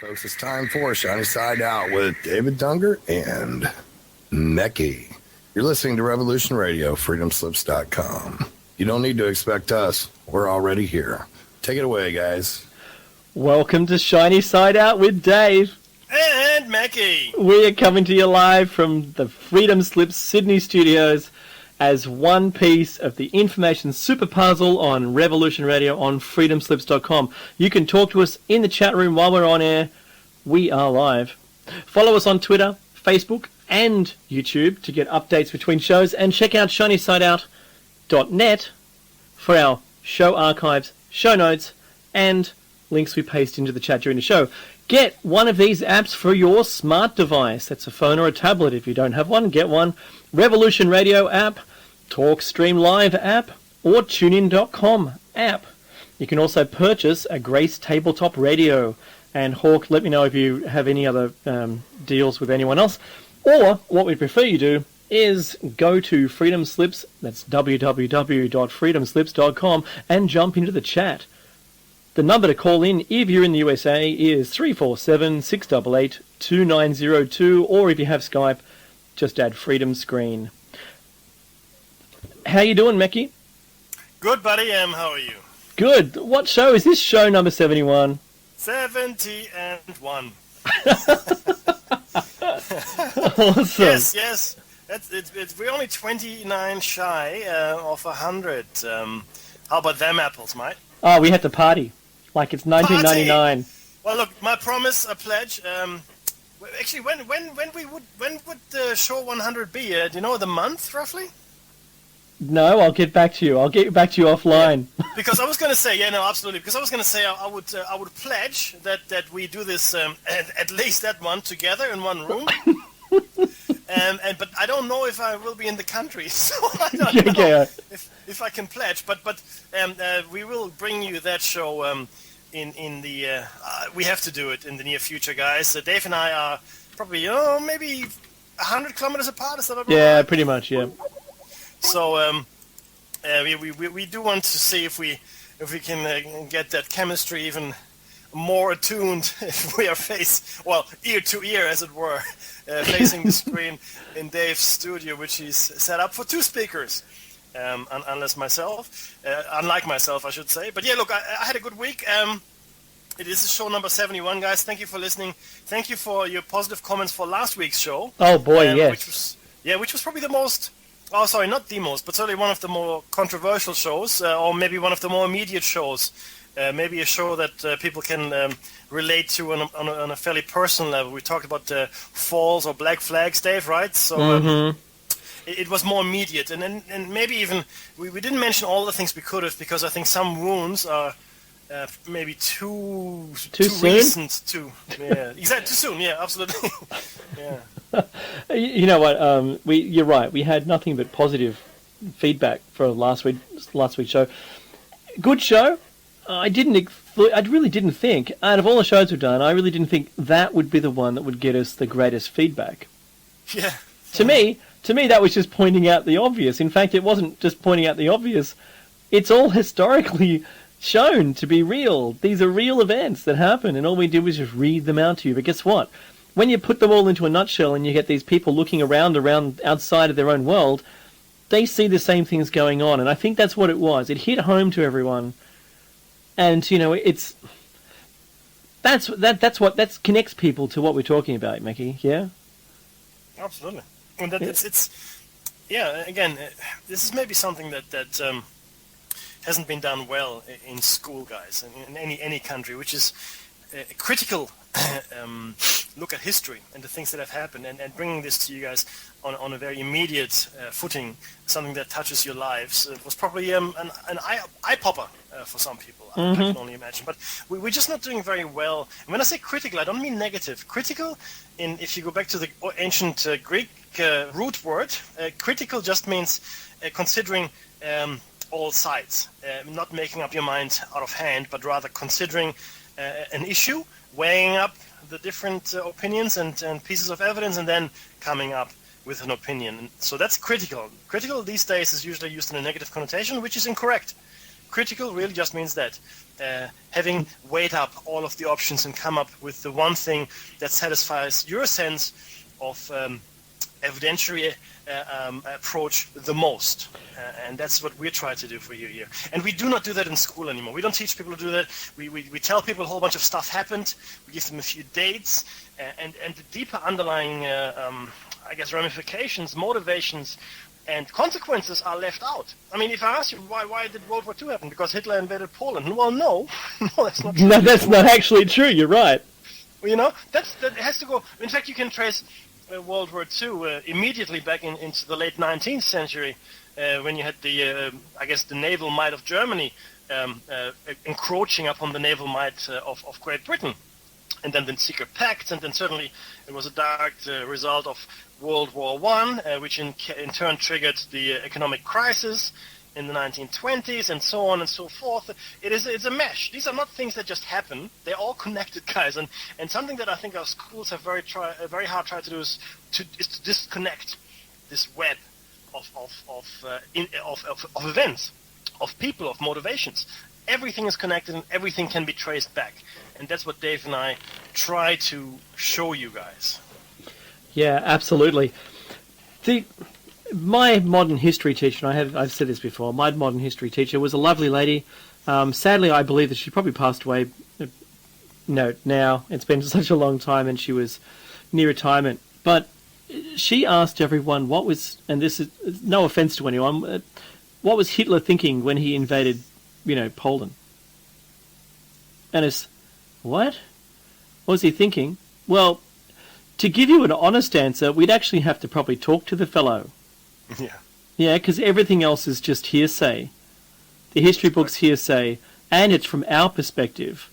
Folks, it's time for Shiny Side Out with David Dunger and Mecky. You're listening to Revolution Radio, freedomslips.com. You don't need to expect us. We're already here. Take it away, guys. Welcome to Shiny Side Out with Dave. And Mecky. We are coming to you live from the Freedom Slips Sydney studios as one piece of the information super puzzle on Revolution Radio on freedomslips.com. You can talk to us in the chat room while we're on air. We are live. Follow us on Twitter, Facebook, and YouTube to get updates between shows, and check out shinysideout.net for our show archives, show notes, and links we paste into the chat during the show. Get one of these apps for your smart device. That's a phone or a tablet. If you don't have one, get one. Revolution Radio app, TalkStream Live app, or TuneIn.com app. You can also purchase a Grace Tabletop Radio. And Hawk, let me know if you have any other deals with anyone else. Or, what we prefer you do is go to Freedom Slips, that's www.freedomslips.com, and jump into the chat. The number to call in if you're in the USA is 347-688-2902, or if you have Skype, just add Freedom Screen. How you doing, Mecky? Good, buddy. How are you? Good. What show is this? Show number 71? 71. Awesome. Yes. We're only 29 shy of 100. How about them apples, mate? Oh, we had to party. Like it's 1999. Party. Well, look, my promise, a pledge. Actually, when would the show 100 be? Do you know the month, roughly? No, I'll get back to you. I'll get back to you offline. Yeah. Because I was going to say, absolutely. Because I was going to say, I would pledge that we do this at least that one together in one room. But I don't know if I will be in the country, so I don't know if I can pledge. But we will bring you that show in the. We have to do it in the near future, guys. Dave and I are probably maybe 100 kilometers apart. Is that about right? Pretty much, yeah. So we do want to see if we can get that chemistry even more attuned if we are ear to ear, as it were, facing the screen in Dave's studio, which he's set up for two speakers, unlike myself, I should say. But yeah, look, I had a good week. It is show number 71, guys. Thank you for listening. Thank you for your positive comments for last week's show. Oh boy, yes. Which was probably the most. Oh, sorry, not the most, but certainly one of the more controversial shows, or maybe one of the more immediate shows. Maybe a show that people can relate to on a fairly personal level. We talked about falls or black flags, Dave, right? So it was more immediate, and maybe even we didn't mention all the things we could have, because I think some wounds are maybe too recent. Too soon. Yeah, absolutely. Yeah. You know what? You're right. We had nothing but positive feedback for last week's show. Good show. I really didn't think, out of all the shows we've done, I really didn't think that would be the one that would get us the greatest feedback. Yeah. To me, that was just pointing out the obvious. In fact, it wasn't just pointing out the obvious. It's all historically shown to be real. These are real events that happen, and all we did was just read them out to you. But guess what? When you put them all into a nutshell and you get these people looking around outside of their own world, they see the same things going on. And I think that's what it was. It hit home to everyone. And, that connects people to what we're talking about, Mickey, yeah? Absolutely. And again, this is maybe something that hasn't been done well in school, guys, in any country, which is a critical look at history and the things that have happened, and bringing this to you guys on a very immediate footing, something that touches your lives, was probably an eye-popper for some people, I can only imagine. But we're just not doing very well. And when I say critical, I don't mean negative. Critical, if you go back to the ancient Greek root word, critical just means considering all sides, not making up your mind out of hand, but rather considering an issue, weighing up the different opinions and pieces of evidence, and then coming up with an opinion. So that's critical. Critical these days is usually used in a negative connotation, which is incorrect. Critical really just means that having weighed up all of the options and come up with the one thing that satisfies your sense of evidentiary approach the most. And that's what we're trying to do for you here. And we do not do that in school anymore. We don't teach people to do that. We tell people a whole bunch of stuff happened. We give them a few dates. And the deeper underlying, ramifications, motivations, and consequences are left out. I mean, if I ask you why did World War II happen? Because Hitler invaded Poland. Well, no, that's not true. No, that's not actually true. You're right. Well, that has to go. In fact, you can trace World War II immediately back into the late 19th century, when you had the naval might of Germany encroaching upon the naval might of Great Britain. And then the secret pacts, and then certainly it was a direct result of World War I, which in turn triggered the economic crisis in the 1920s, and so on and so forth. It's a mesh. These are not things that just happen. They're all connected, guys. And something that I think our schools have very hard tried to do is to disconnect this web of events, of people, of motivations. Everything is connected and everything can be traced back. And that's what Dave and I try to show you guys. Yeah, absolutely. My modern history teacher, and I've said this before, my modern history teacher was a lovely lady. Sadly, I believe that she probably passed away. Now. It's been such a long time and she was near retirement. But she asked everyone what was, and this is no offense to anyone, what was Hitler thinking when he invaded, Poland? And it's, what? What was he thinking? Well, to give you an honest answer, we'd actually have to probably talk to the fellow. Yeah. Yeah, because everything else is just hearsay. The history book's hearsay, and it's from our perspective.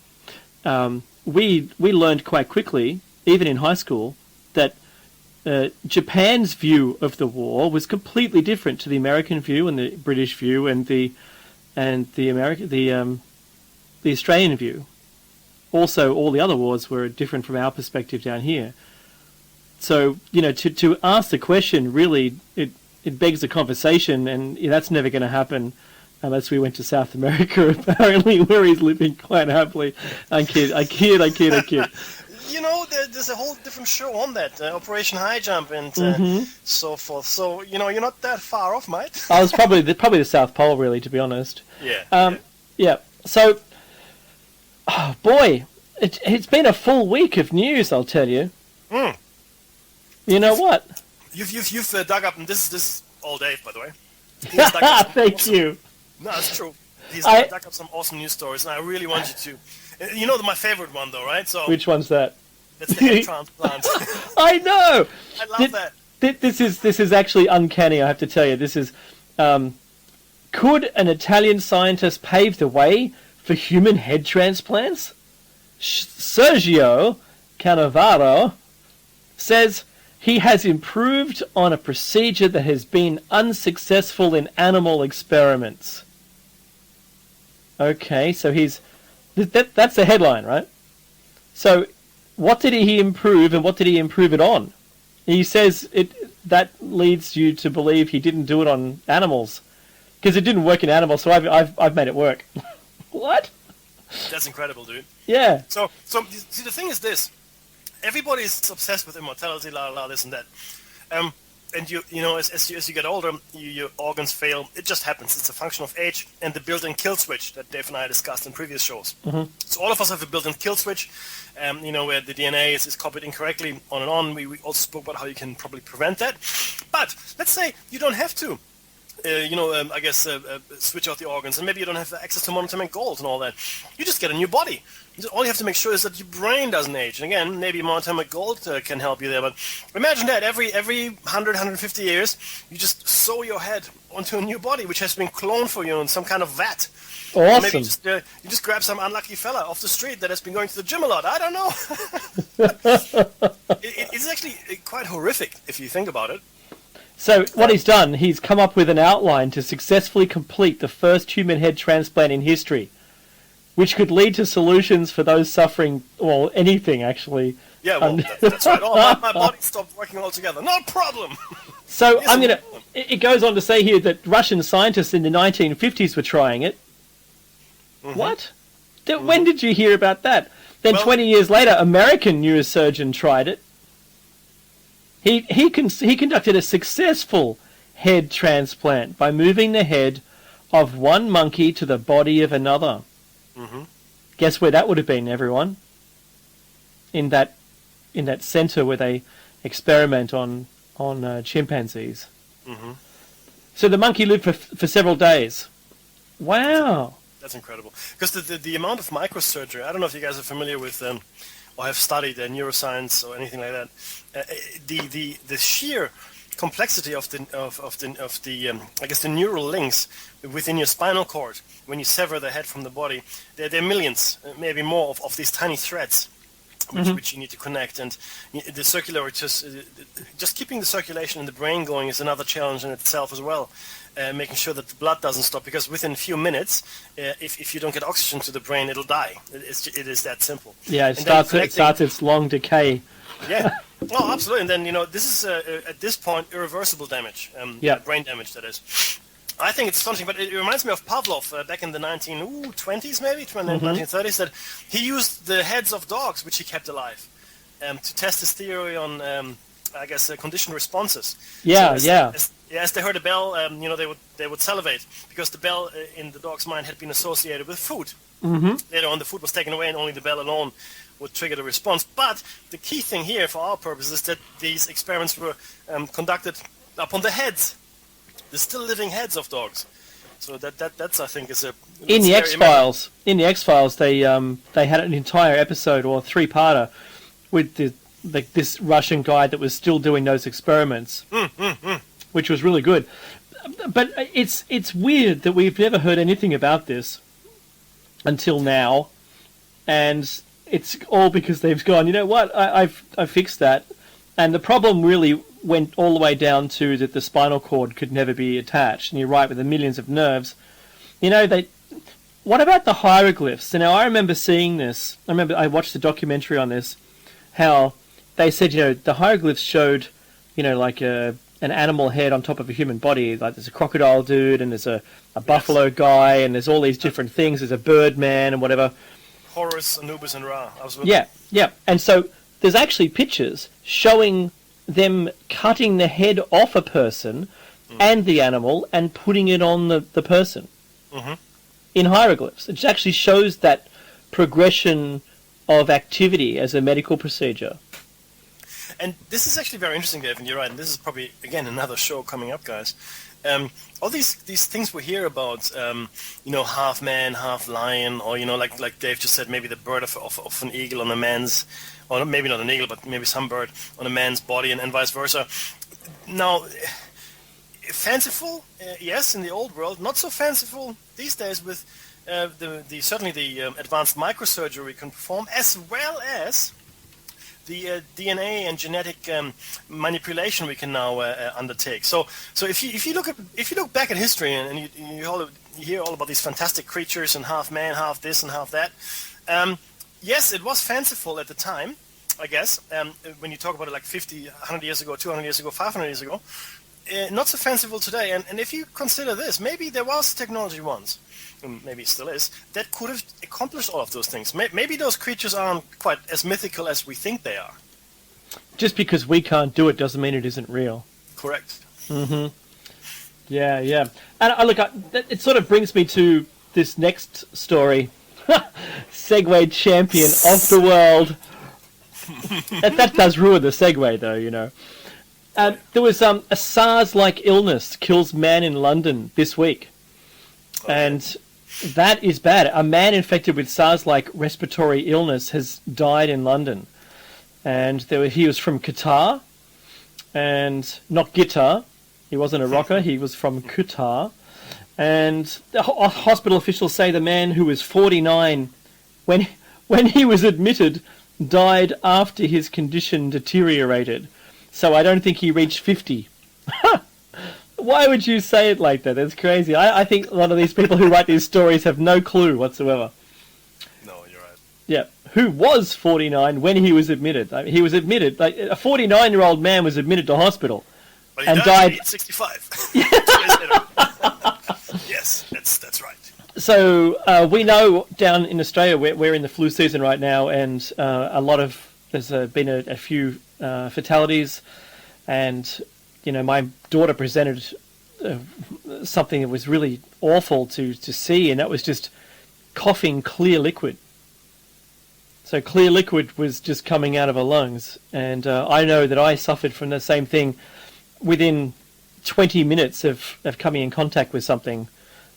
We learned quite quickly, even in high school, that Japan's view of the war was completely different to the American view and the British view and the Australian view. Also, all the other wars were different from our perspective down here. So, to ask the question, really, it begs a conversation, and that's never going to happen unless we went to South America, apparently, where he's living quite happily. I kid. There's a whole different show on that, Operation High Jump and so forth. So, you're not that far off, mate. I was probably the South Pole, really, to be honest. Yeah. Yeah. So, oh boy, it's been a full week of news, I'll tell you. You know what? You've dug up, and this is all Dave, by the way. Thank you. No, it's true. He's dug up some awesome news stories, and I really want you to. My favorite one, though, right? So which one's that? That's the head transplant. I know. I love that. This is actually uncanny. I have to tell you. This is. Could an Italian scientist pave the way for human head transplants? Sergio Cannavaro says he has improved on a procedure that has been unsuccessful in animal experiments. Okay, so that's the headline, right? So what did he improve and what did he improve it on? He says that leads you to believe he didn't do it on animals because it didn't work in animals, so I've made it work. What? That's incredible, dude. Yeah. So see, the thing is this. Everybody's obsessed with immortality, this and that. And as you get older, your organs fail. It just happens. It's a function of age and the built-in kill switch that Dave and I discussed in previous shows. Mm-hmm. So all of us have a built-in kill switch, where the DNA is copied incorrectly on and on. We also spoke about how you can probably prevent that. But let's say you don't have to. Switch out the organs, and maybe you don't have access to monatomic gold and all that. You just get a new body. All you have to make sure is that your brain doesn't age. And again, maybe monatomic gold can help you there. But imagine that every 100, 150 years, you just sew your head onto a new body, which has been cloned for you in some kind of vat. Awesome. Or maybe you just grab some unlucky fella off the street that has been going to the gym a lot. I don't know. It's actually quite horrific if you think about it. So what he's done, he's come up with an outline to successfully complete the first human head transplant in history, which could lead to solutions for those suffering, well, anything actually. Yeah, well, that's right. Oh, my body stopped working altogether. No problem. So it goes on to say here that Russian scientists in the 1950s were trying it, What? When did you hear about that? Then Well, 20 years later, American neurosurgeon tried it. He conducted a successful head transplant by moving the head of one monkey to the body of another. Guess where that would have been, everyone? In that center where they experiment on chimpanzees. So the monkey lived for several days. Wow. That's incredible. Because the amount of microsurgery, I don't know if you guys are familiar with or have studied neuroscience or anything like that. The sheer complexity of the I guess the neural links within your spinal cord when you sever the head from the body, there are millions, maybe more of these tiny threads. Which you need to connect, and the circular just keeping the circulation in the brain going is another challenge in itself as well. Making sure that the blood doesn't stop, because within a few minutes, if you don't get oxygen to the brain, it'll die. It is that simple. Yeah, it starts its long decay. Yeah, oh, absolutely. And then this is at this point irreversible damage, brain damage that is. I think it's something, but it reminds me of Pavlov back in the 1920s, maybe 1930s, that he used the heads of dogs, which he kept alive, to test his theory on, I guess, conditioned responses. Yeah, so as they heard a bell, they would salivate, because the bell in the dog's mind had been associated with food. Later on, the food was taken away, and only the bell alone would trigger the response. But the key thing here, for our purposes, is that these experiments were conducted upon the heads. The still living heads of dogs, so that's I think is a in the X-Files. In the X-Files, they had an entire episode or 3-parter with this Russian guy that was still doing those experiments, which was really good. But it's weird that we've never heard anything about this until now, and it's all because they've gone, you know what, I fixed that, and the problem really went all the way down to that the spinal cord could never be attached. And you're right, with the millions of nerves. What about the hieroglyphs? So now I remember seeing this. I watched a documentary on this, how they said, the hieroglyphs showed, like an animal head on top of a human body. Like there's a crocodile dude, and there's a buffalo guy, and there's all these different things. There's a bird man and whatever. Horus, Anubis, and Ra. Absolutely. Yeah. And so there's actually pictures showing them cutting the head off a person and the animal and putting it on the person in hieroglyphs. It actually shows that progression of activity as a medical procedure. And this is actually very interesting, Dave, and you're right. And this is probably, again, another show coming up, guys. All these things we hear about, half man, half lion, or, like Dave just said, maybe the bird of an eagle on a man's, or maybe not an eagle, but maybe some bird on a man's body, and vice versa. Now, fanciful, yes, in the old world, not so fanciful these days with certainly the advanced microsurgery we can perform, as well as the DNA and genetic manipulation we can now undertake. So if you look back at history and you hear all about these fantastic creatures and half man, half this and half that. Yes, it was fanciful at the time, I guess, when you talk about it like 50, 100 years ago, 200 years ago, 500 years ago. Not so fanciful today. And if you consider this, maybe there was technology once, and maybe it still is, that could have accomplished all of those things. Maybe those creatures aren't quite as mythical as we think they are. Just because we can't do it doesn't mean it isn't real. Correct. Mm-hmm. Yeah. And look, it sort of brings me to this next story. Segway champion of the world. that does ruin the segue, though, there was a SARS-like illness kills man in London this week. Okay. And that is bad. A man infected with SARS-like respiratory illness has died in London. And he was from Qatar, and not guitar. He wasn't a rocker. He was from Qatar. And the hospital officials say the man who was 49 when he was admitted died after his condition deteriorated. So I don't think he reached 50. Why would you say it like that? That's crazy. I think a lot of these people who write these stories have no clue whatsoever. No, you're right. Yeah. Who was 49 when he was admitted? I mean, he was admitted, like a 49-year-old man was admitted to hospital and died at 65. Yes, that's right. we know down in Australia we're in the flu season right now, and there's been a few fatalities, and my daughter presented something that was really awful to see, and that was just coughing clear liquid. So clear liquid was just coming out of her lungs, and I know that I suffered from the same thing within 20 minutes of coming in contact with something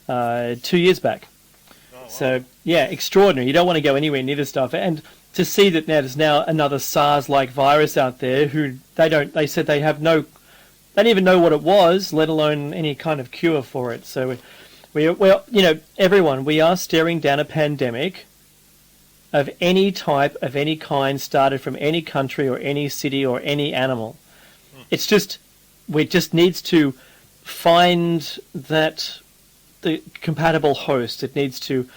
2 years back. Oh, wow. So yeah, extraordinary. You don't want to go anywhere near this stuff, and to see that there's now another SARS-like virus out there who they said they didn't even know what it was, let alone any kind of cure for it. So everyone, we are staring down a pandemic of any type, of any kind, started from any country or any city or any animal. It's just, we just needs to find the compatible host. It needs to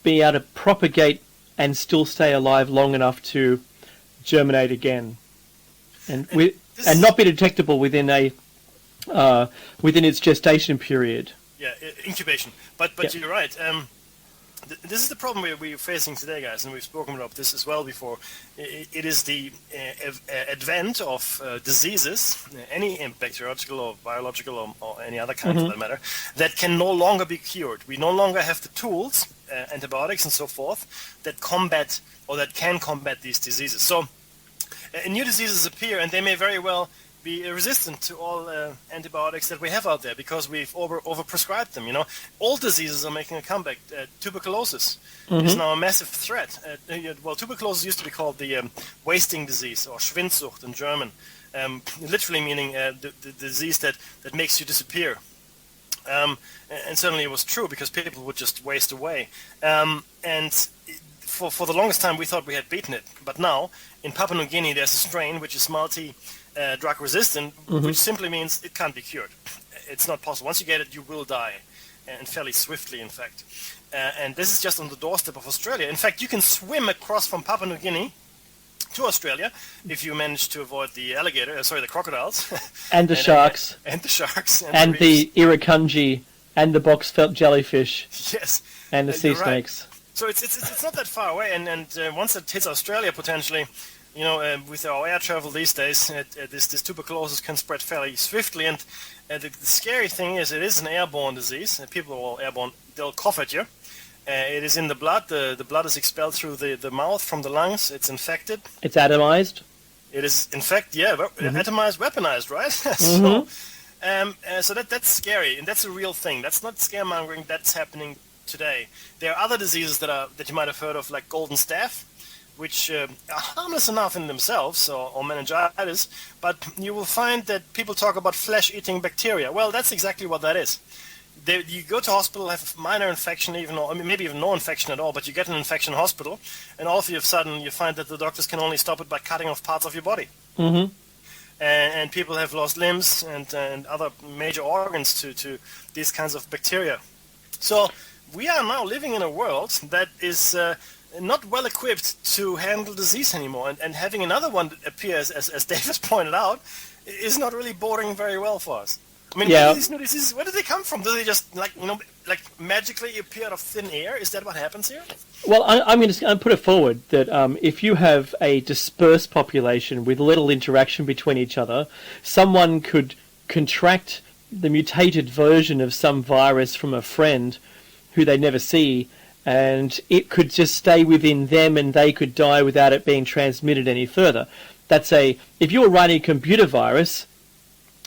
be able to propagate and still stay alive long enough to germinate again, and not be detectable within its gestation period. Yeah, incubation. But you're right. This is the problem we're facing today, guys, and we've spoken about this as well before. It is the advent of diseases, any bacteriological or biological or any other kind for that matter, that can no longer be cured. We no longer have the tools, antibiotics and so forth, that can combat these diseases. So new diseases appear, and they may very well be resistant to all antibiotics that we have out there because we've overprescribed them. Old diseases are making a comeback. Tuberculosis is now a massive threat. Tuberculosis used to be called the wasting disease, or Schwindsucht in German, literally meaning the disease that makes you disappear. And certainly it was true because people would just waste away. And for the longest time we thought we had beaten it, but now in Papua New Guinea there's a strain which is drug resistant, which simply means it can't be cured. It's not possible. Once you get it, you will die, and fairly swiftly, in fact. And this is just on the doorstep of Australia. In fact, you can swim across from Papua New Guinea to Australia if you manage to avoid the the crocodiles. And the sharks. And the sharks. And the irukandji, and the box-felt jellyfish. Yes. And the sea snakes. Right. So it's not that far away, and once it hits Australia, potentially, with our air travel these days, this tuberculosis can spread fairly swiftly. And the scary thing is, it is an airborne disease. People are all airborne. They'll cough at you. It is in the blood. The blood is expelled through the mouth from the lungs. It's infected. It's atomized. It is, in fact, atomized, weaponized, right? So that's scary, and that's a real thing. That's not scaremongering. That's happening today. There are other diseases that you might have heard of, like golden staph, which are harmless enough in themselves, or meningitis, but you will find that people talk about flesh-eating bacteria. Well, that's exactly what that is. You go to hospital, have a minor infection, maybe even no infection at all, but you get an infection in hospital, and all of a sudden you find that the doctors can only stop it by cutting off parts of your body. And people have lost limbs and other major organs to these kinds of bacteria. So we are now living in a world that is not well equipped to handle disease anymore, and having another one appear, as Davis pointed out, is not really boding very well for us. I mean, these new diseases, where do they come from? Do they just magically appear out of thin air? Is that what happens here? Well, I'm going to put it forward that if you have a dispersed population with little interaction between each other, someone could contract the mutated version of some virus from a friend who they never see, and it could just stay within them and they could die without it being transmitted any further. If you were writing a computer virus,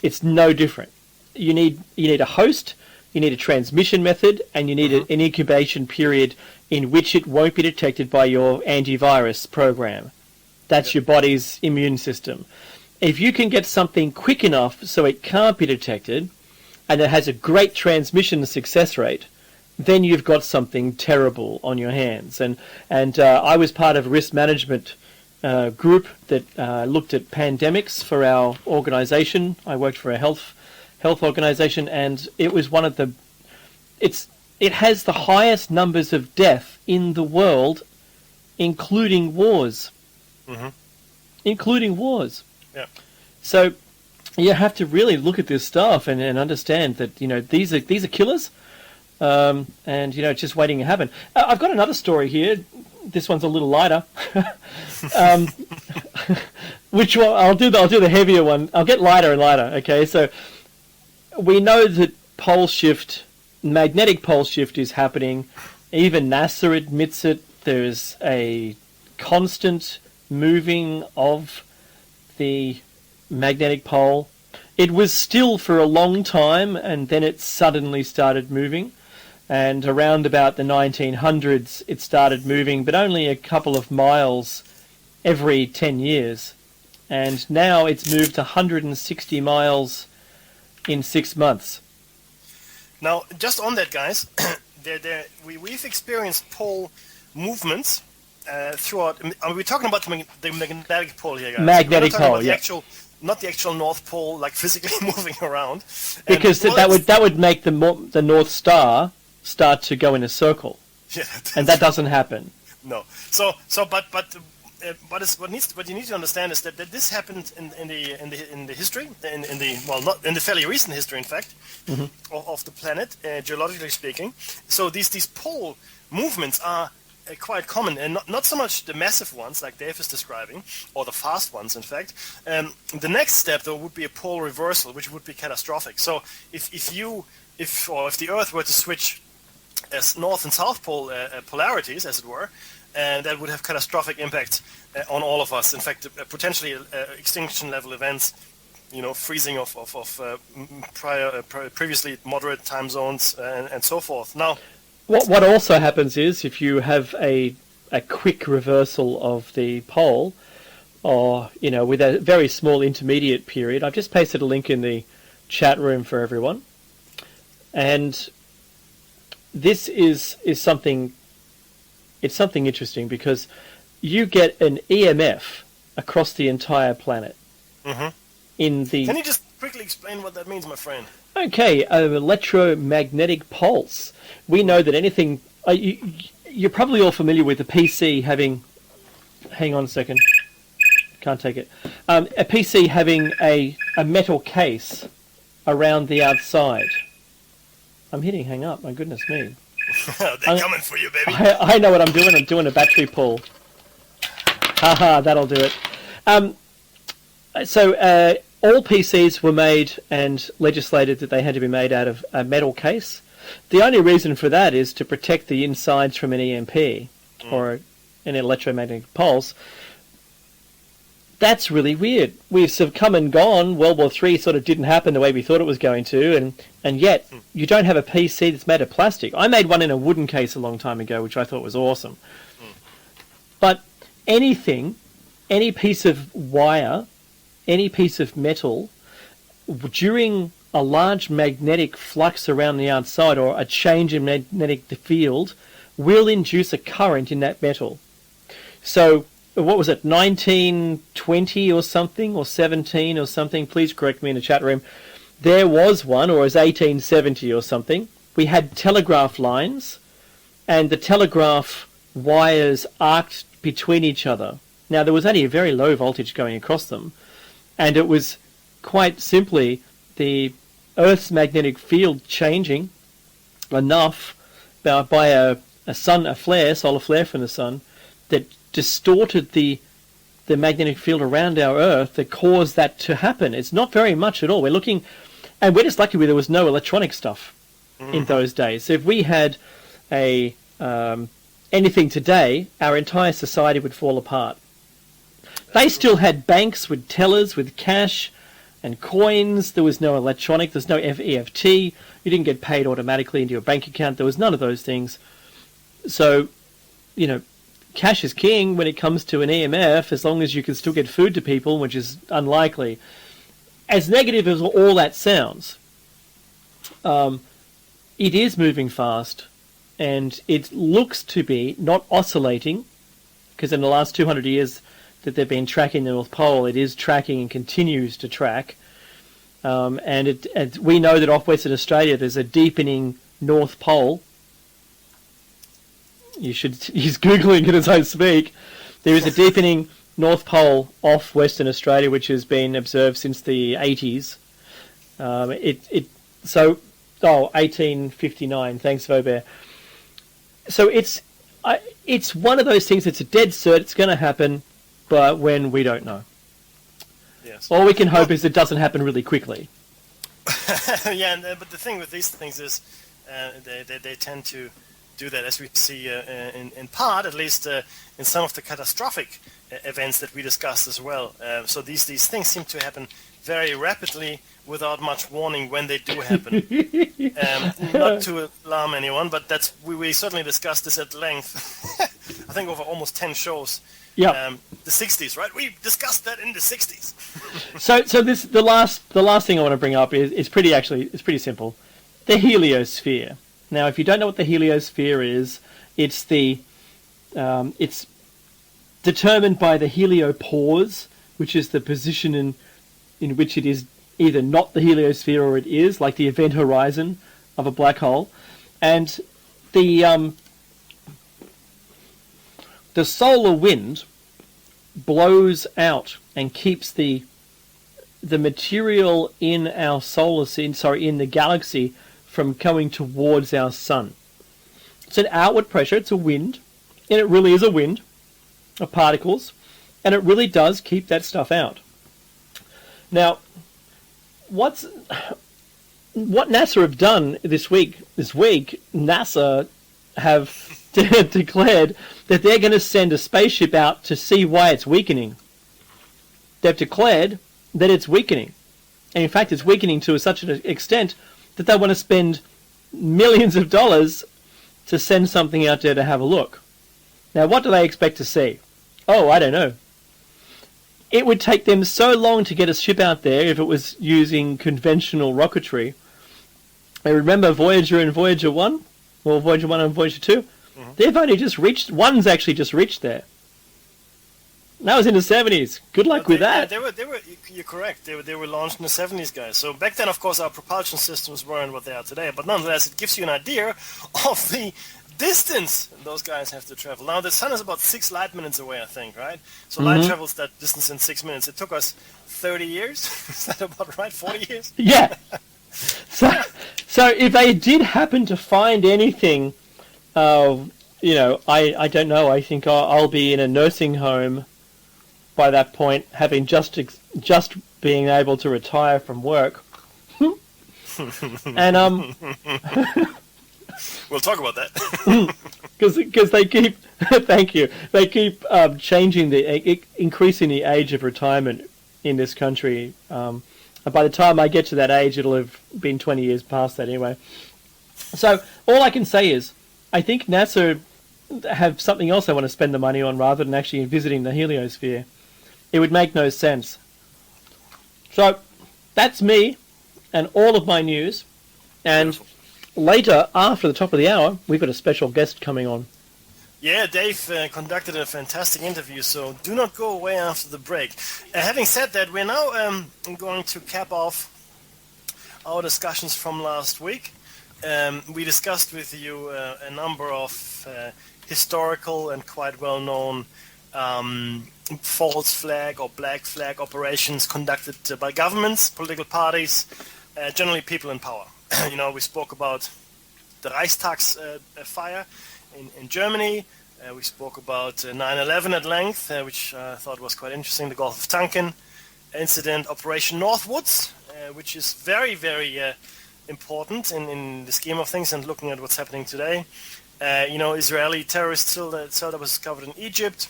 it's no different. You need a host, you need a transmission method, and you need an incubation period in which it won't be detected by your antivirus program. That's your body's immune system. If you can get something quick enough so it can't be detected, and it has a great transmission success rate, then you've got something terrible on your hands. And I was part of a risk management group that looked at pandemics for our organization. I worked for a health organization, and it was one of it has the highest numbers of death in the world, including wars. Including wars. Yeah. So you have to really look at this stuff and understand that these are killers, and just waiting to happen. I've got another story here. This one's a little lighter. Which one? I'll do the heavier one. I'll get lighter and lighter. Okay, so we know that magnetic pole shift is happening. Even NASA admits it. There's a constant moving of the magnetic pole. It was still for a long time, and then it suddenly started moving. And around about the 1900s, it started moving, but only a couple of miles every 10 years. And now it's moved 160 miles in 6 months. Now, just on that, guys, we've experienced pole movements throughout. We're talking about the magnetic pole here, guys. Magnetic pole, yeah. Not the actual North Pole, like physically moving around. Because that would make the North Star start to go in a circle. Yeah, and that doesn't happen. No. But what you need to understand is that this happened in the history, not in the fairly recent history, in fact, of the planet, geologically speaking. So these pole movements are quite common, and not so much the massive ones like Dave is describing, or the fast ones, in fact. The next step, though, would be a pole reversal, which would be catastrophic. So if the Earth were to switch as north and south pole polarities, as it were, and that would have catastrophic impact on all of us. In fact, potentially extinction level events, freezing of previously moderate time zones and so forth. Now, what also happens is if you have a quick reversal of the pole, or with a very small intermediate period. I've just pasted a link in the chat room for everyone, and this is something. It's something interesting because you get an EMF across the entire planet. Mm-hmm. Can you just quickly explain what that means, my friend? Okay, an electromagnetic pulse. We know that anything... you're probably all familiar with a PC having... Hang on a second. Can't take it. A PC having a metal case around the outside. I'm hitting hang up, my goodness me. They're coming for you, baby. I know what I'm doing. I'm doing a battery pull. Haha, that'll do it. So all PCs were made and legislated that they had to be made out of a metal case. The only reason for that is to protect the insides from an EMP or an electromagnetic pulse. That's really weird. We've sort of come and gone. World War III sort of didn't happen the way we thought it was going to, and yet you don't have a PC that's made of plastic. I made one in a wooden case a long time ago, which I thought was awesome. But any piece of wire, any piece of metal, during a large magnetic flux around the outside or a change in magnetic field, will induce a current in that metal. So, what was it, 1920 or something, or 17 or something, please correct me in the chat room, there was one, or it was 1870 or something, we had telegraph lines, and the telegraph wires arced between each other. Now, there was only a very low voltage going across them, and it was quite simply the Earth's magnetic field changing enough by a solar flare from the sun, that distorted the magnetic field around our Earth that caused that to happen. It's not very much at all. We're just lucky there was no electronic stuff in those days. So if we had anything today, our entire society would fall apart. They still had banks with tellers, with cash and coins. There was no electronic. There's no EFT. You didn't get paid automatically into your bank account. There was none of those things. So, cash is king when it comes to an EMF, as long as you can still get food to people, which is unlikely. As negative as all that sounds, it is moving fast, and it looks to be not oscillating, because in the last 200 years that they've been tracking the North Pole, it is tracking and continues to track. And we know that off Western Australia there's a deepening North Pole. He's Googling it as I speak. There is a deepening North Pole off Western Australia, which has been observed since the 80s. So 1859. Thanks, Vaubert. So it's one of those things. It's a dead cert. It's going to happen, but when we don't know. Yes. All we can hope is it doesn't happen really quickly. Yeah, but the thing with these things is they tend to do that, as we see in part, at least in some of the catastrophic events that we discussed as well. So these things seem to happen very rapidly without much warning when they do happen. Not to alarm anyone, but we certainly discussed this at length. I think over almost 10 shows. Yeah. The 60s, right? We discussed that in the 60s. So this the last thing I want to bring up is pretty simple. The heliosphere. Now, if you don't know what the heliosphere is, it's determined by the heliopause, which is the position in which it is either not the heliosphere or it is, like the event horizon of a black hole. And the solar wind blows out and keeps the material in our in the galaxy from coming towards our sun. It's an outward pressure, it's a wind, and it really is a wind of particles, and it really does keep that stuff out. Now, what NASA have done this week, NASA have declared that they're going to send a spaceship out to see why it's weakening. They've declared that it's weakening. And in fact, it's weakening to such an extent that they want to spend millions of dollars to send something out there to have a look. Now, what do they expect to see? Oh, I don't know. It would take them so long to get a ship out there if it was using conventional rocketry. I remember Voyager and Voyager 1, or Voyager 1 and Voyager 2, they've only just reached, one's actually just reached there. That was in the 70s. Good luck with that. Yeah, they were. You're correct. They were launched in the 70s, guys. So back then, of course, our propulsion systems weren't what they are today. But nonetheless, it gives you an idea of the distance those guys have to travel. Now, the sun is about 6 light minutes away, I think, right? So light travels that distance in 6 minutes. It took us 30 years. Is that about right? 40 years? Yeah. So if they did happen to find anything, I don't know. I think I'll be in a nursing home by that point, having just being able to retire from work. And we'll talk about that. Because they keep thank you. They keep changing increasing the age of retirement in this country. And by the time I get to that age, it'll have been 20 years past that anyway. So all I can say is, I think NASA have something else they want to spend the money on rather than actually visiting the heliosphere. It would make no sense. So that's me and all of my news. And later, after the top of the hour, we've got a special guest coming on. Yeah, Dave conducted a fantastic interview, so do not go away after the break. Having said that, we're now going to cap off our discussions from last week. We discussed with you a number of historical and quite well-known false flag or black flag operations conducted by governments, political parties, generally people in power. We spoke about the Reichstag's fire in Germany. We spoke about 9/11 at length, which I thought was quite interesting, the Gulf of Tonkin incident, Operation Northwoods, which is very, very important in the scheme of things and looking at what's happening today. Israeli terrorist cell that was discovered in Egypt.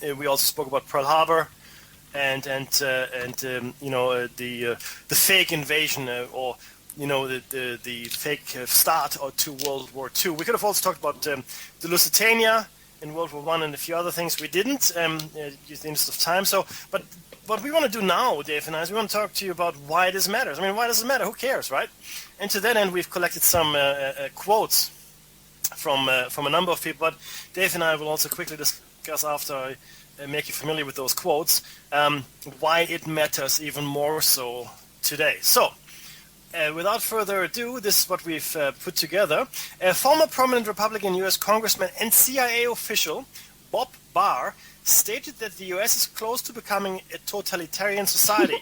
We also spoke about Pearl Harbor and the fake invasion or the fake start to World War II. We could have also talked about the Lusitania in World War I and a few other things. We didn't, due to the interest of time. So, but what we want to do now, Dave and I, is we want to talk to you about why this matters. I mean, why does it matter? Who cares, right? And to that end, we've collected some quotes from a number of people. But Dave and I will also quickly discuss after I make you familiar with those quotes why it matters even more so today. So, without further ado, this is what we've put together. A former prominent Republican U.S. congressman and CIA official, Bob Barr, stated that the U.S. is close to becoming a totalitarian society.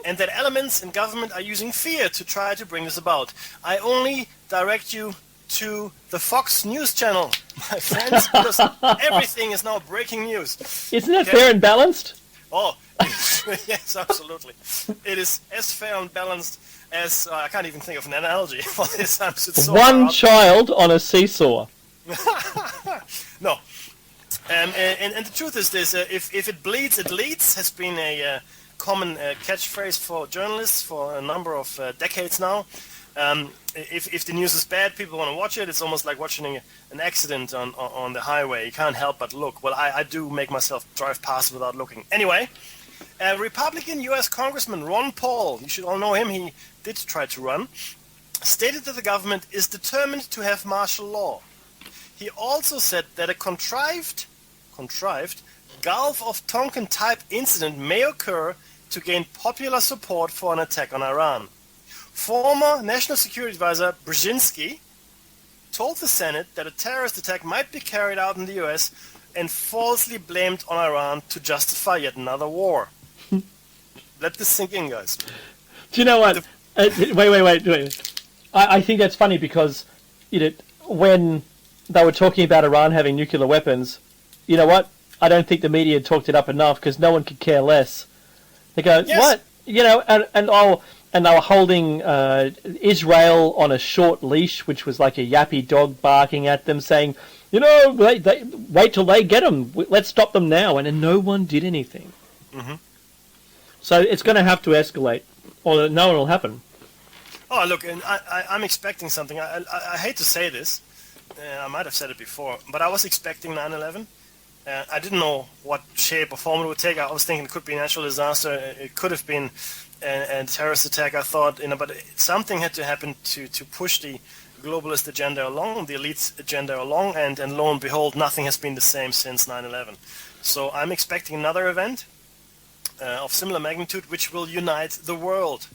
and that elements in government are using fear to try to bring this about. I only direct you to the Fox News channel, my friends, because everything is now breaking news. Isn't that fair and balanced? Oh, yes, absolutely. It is as fair and balanced as, I can't even think of an analogy for this. It's so one child on a seesaw. No. And the truth is this, if it bleeds, it leads, has been a common catchphrase for journalists for a number of decades now. If the news is bad, people want to watch it. It's almost like watching an accident on the highway. You can't help but look. Well, I do make myself drive past without looking. Anyway, Republican U.S. Congressman Ron Paul, you should all know him, he did try to run, stated that the government is determined to have martial law. He also said that a contrived Gulf of Tonkin type incident may occur to gain popular support for an attack on Iran. Former National Security Advisor Brzezinski told the Senate that a terrorist attack might be carried out in the U.S. and falsely blamed on Iran to justify yet another war. Let this sink in, guys. Do you know what? Wait. I think that's funny because when they were talking about Iran having nuclear weapons, you know what? I don't think the media talked it up enough because no one could care less. They go, yes. What? And they were holding Israel on a short leash, which was like a yappy dog barking at them, saying, they wait till they get them. Let's stop them now. And then no one did anything. Mm-hmm. So it's going to have to escalate, or no one will happen. Oh, look, and I'm expecting something. I hate to say this. I might have said it before, but I was expecting 9/11. I didn't know what shape or form it would take. I was thinking it could be a natural disaster. It could have been a terrorist attack, I thought. But something had to happen to push the globalist agenda along, the elite agenda along, and lo and behold, nothing has been the same since 9/11. So I'm expecting another event of similar magnitude, which will unite the world.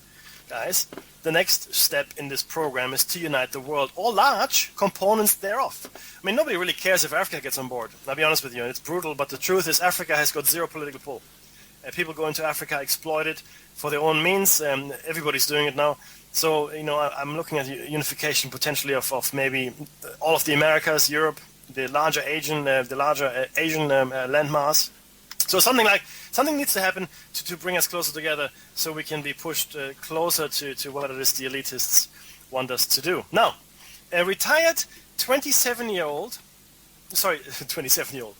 Guys, the next step in this program is to unite the world, or large components thereof. I mean, nobody really cares if Africa gets on board. I'll be honest with you, and it's brutal, but the truth is Africa has got zero political pull. People go into Africa, exploit it for their own means. Everybody's doing it now. So, I'm looking at unification potentially of maybe all of the Americas, Europe, the larger Asian landmass. So something needs to happen to bring us closer together so we can be pushed closer to what it is the elitists want us to do. Now, a retired 27-year-old... Sorry, 27-year-old.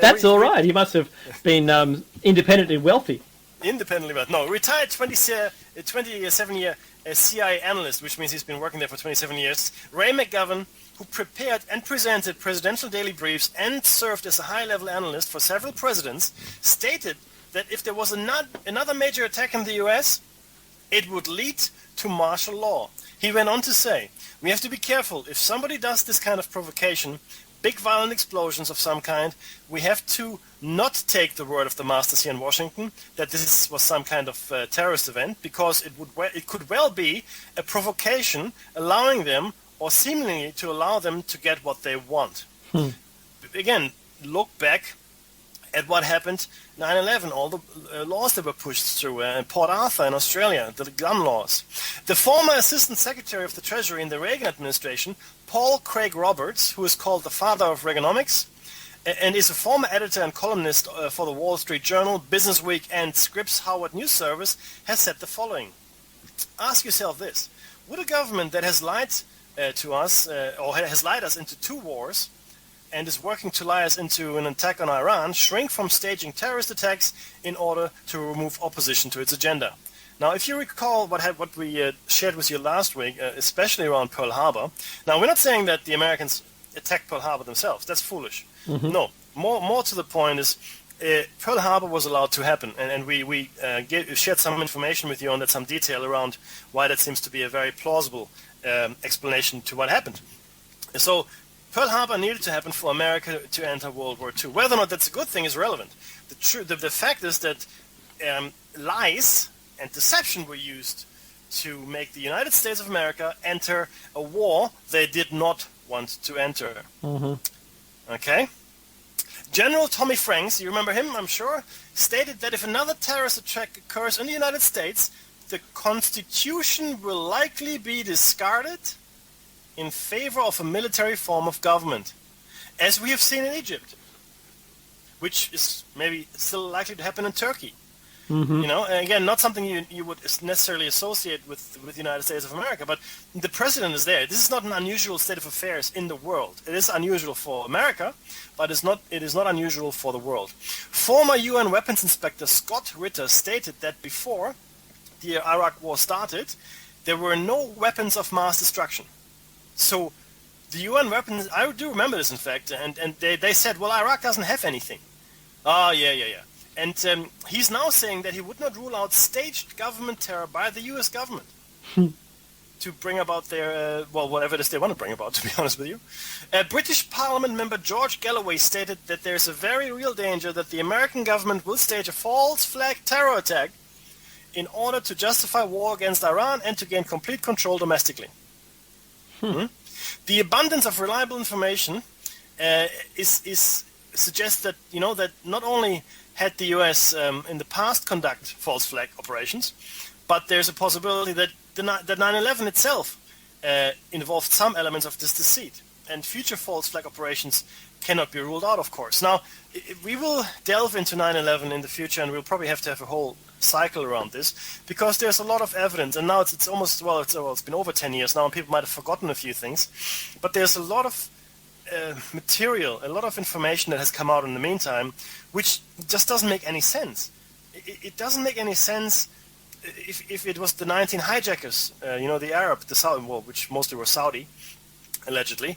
That's all right. He must have been independently wealthy. Independently wealthy. No, retired 27-year CIA analyst, which means he's been working there for 27 years. Ray McGovern, who prepared and presented presidential daily briefs and served as a high-level analyst for several presidents, stated that if there was another major attack in the U.S., it would lead to martial law. He went on to say, we have to be careful. If somebody does this kind of provocation, big violent explosions of some kind, we have to not take the word of the masters here in Washington that this was some kind of terrorist event, because it could well be a provocation allowing them, or seemingly to allow them to get what they want. Again, look back at what happened 9/11, all the laws that were pushed through in Port Arthur in Australia, the gun laws. The former Assistant Secretary of the Treasury in the Reagan administration, Paul Craig Roberts, who is called the father of Reaganomics, and is a former editor and columnist for the Wall Street Journal, Businessweek, and Scripps Howard News Service, has said the following. Ask yourself this. Would a government that has lied to us, or has lied us into 2 wars, and is working to lie us into an attack on Iran, shrink from staging terrorist attacks in order to remove opposition to its agenda? Now, if you recall what we shared with you last week, especially around Pearl Harbor, now we're not saying that the Americans attacked Pearl Harbor themselves. That's foolish. Mm-hmm. No, more to the point is Pearl Harbor was allowed to happen, and we shared some information with you on that, some detail around why that seems to be a very plausible explanation to what happened. So Pearl Harbor needed to happen for America to enter World War II. Whether or not that's a good thing is irrelevant. The fact is that lies and deception were used to make the United States of America enter a war they did not want to enter. Mm-hmm. Okay? General Tommy Franks, you remember him, I'm sure, stated that if another terrorist attack occurs in the United States, the Constitution will likely be discarded in favor of a military form of government, as we have seen in Egypt, which is maybe still likely to happen in Turkey. Mm-hmm. You know, and again, not something you would necessarily associate with the United States of America, but the president is there. This is not an unusual state of affairs in the world. It is unusual for America, but it is not unusual for the world. Former UN weapons inspector Scott Ritter stated that before the Iraq war started, there were no weapons of mass destruction. So the UN weapons, I do remember this in fact, and they said, well, Iraq doesn't have anything. Oh, yeah. And he's now saying that he would not rule out staged government terror by the U.S. government to bring about their, whatever it is they want to bring about, to be honest with you. British Parliament member George Galloway stated that there's a very real danger that the American government will stage a false flag terror attack in order to justify war against Iran and to gain complete control domestically. The abundance of reliable information suggests that, you know, that not only had the U.S. In the past conduct false flag operations, but there's a possibility that that 9/11 itself involved some elements of this deceit, and future false flag operations cannot be ruled out, of course. Now, we will delve into 9/11 in the future, and we'll probably have to have a whole cycle around this, because there's a lot of evidence, and now it's almost, it's been over 10 years now, and people might have forgotten a few things, but there's a lot of material, a lot of information that has come out in the meantime, which just doesn't make any sense. It doesn't make any sense if it was the 19 hijackers, the Arab, the Saudi, which mostly were Saudi, allegedly,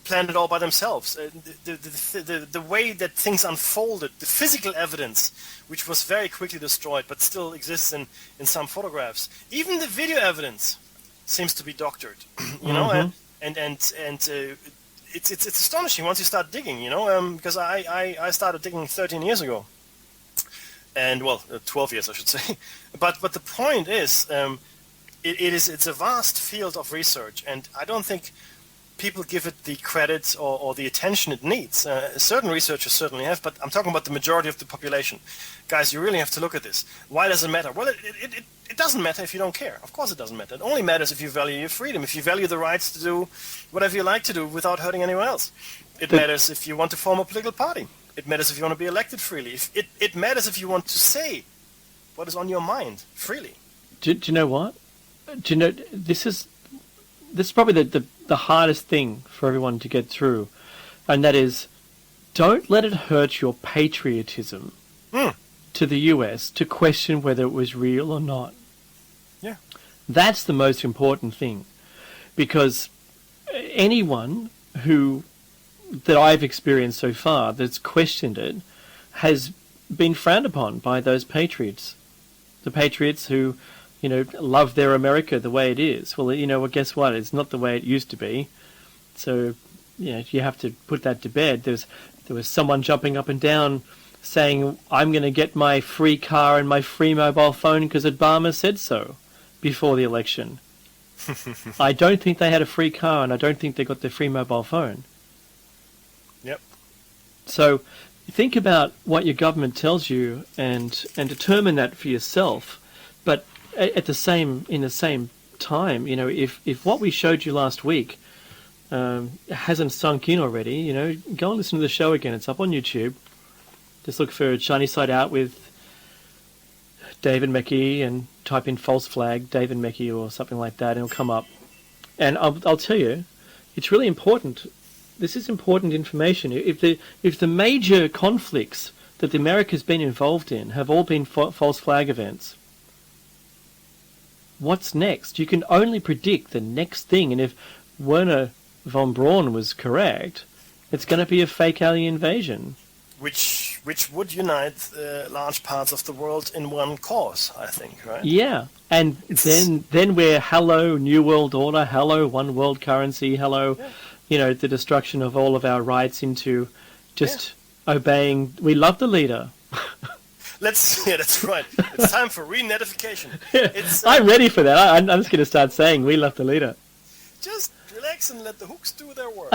planned it all by themselves. The way that things unfolded, the physical evidence, which was very quickly destroyed, but still exists in some photographs. Even the video evidence seems to be doctored, It's astonishing once you start digging, because I started digging 13 years ago, and 12 years I should say. But the point is, it's a vast field of research, and I don't think people give it the credit or the attention it needs. Certain researchers certainly have, but I'm talking about the majority of the population. Guys, you really have to look at this. Why does it matter? Well, it doesn't matter if you don't care. Of course it doesn't matter. It only matters if you value your freedom, if you value the rights to do whatever you like to do without hurting anyone else. It matters if you want to form a political party. It matters if you want to be elected freely. It matters if you want to say what is on your mind freely. Do you know what? Do you know, this is probably the hardest thing for everyone to get through, and that is, don't let it hurt your patriotism to the US to question whether it was real or not. Yeah. That's the most important thing, because anyone that I've experienced so far that's questioned it has been frowned upon by those patriots. The patriots who, love their America the way it is. Well, guess what? It's not the way it used to be. So, you have to put that to bed. There was someone jumping up and down saying, I'm going to get my free car and my free mobile phone because Obama said so before the election. I don't think they had a free car, and I don't think they got their free mobile phone. Yep. So think about what your government tells you and determine that for yourself. But in the same time, if what we showed you last week hasn't sunk in already, go and listen to the show again. It's up on YouTube. Just look for Shiny Side Out with David Mackey and type in false flag David Mackey or something like that, and it'll come up. And I'll tell you, it's really important. This is important information. If the major conflicts that America's been involved in have all been false flag events, what's next? You can only predict the next thing, and if Werner von Braun was correct, it's going to be a fake alien invasion. Which would unite large parts of the world in one cause, I think, right? Yeah, and then we're hello New World Order, hello one world currency, hello, the destruction of all of our rights into just obeying. We love the leader. That's right. It's time for re-netification. I'm ready for that. I'm just going to start saying we love the leader. Just relax and let the hooks do their work.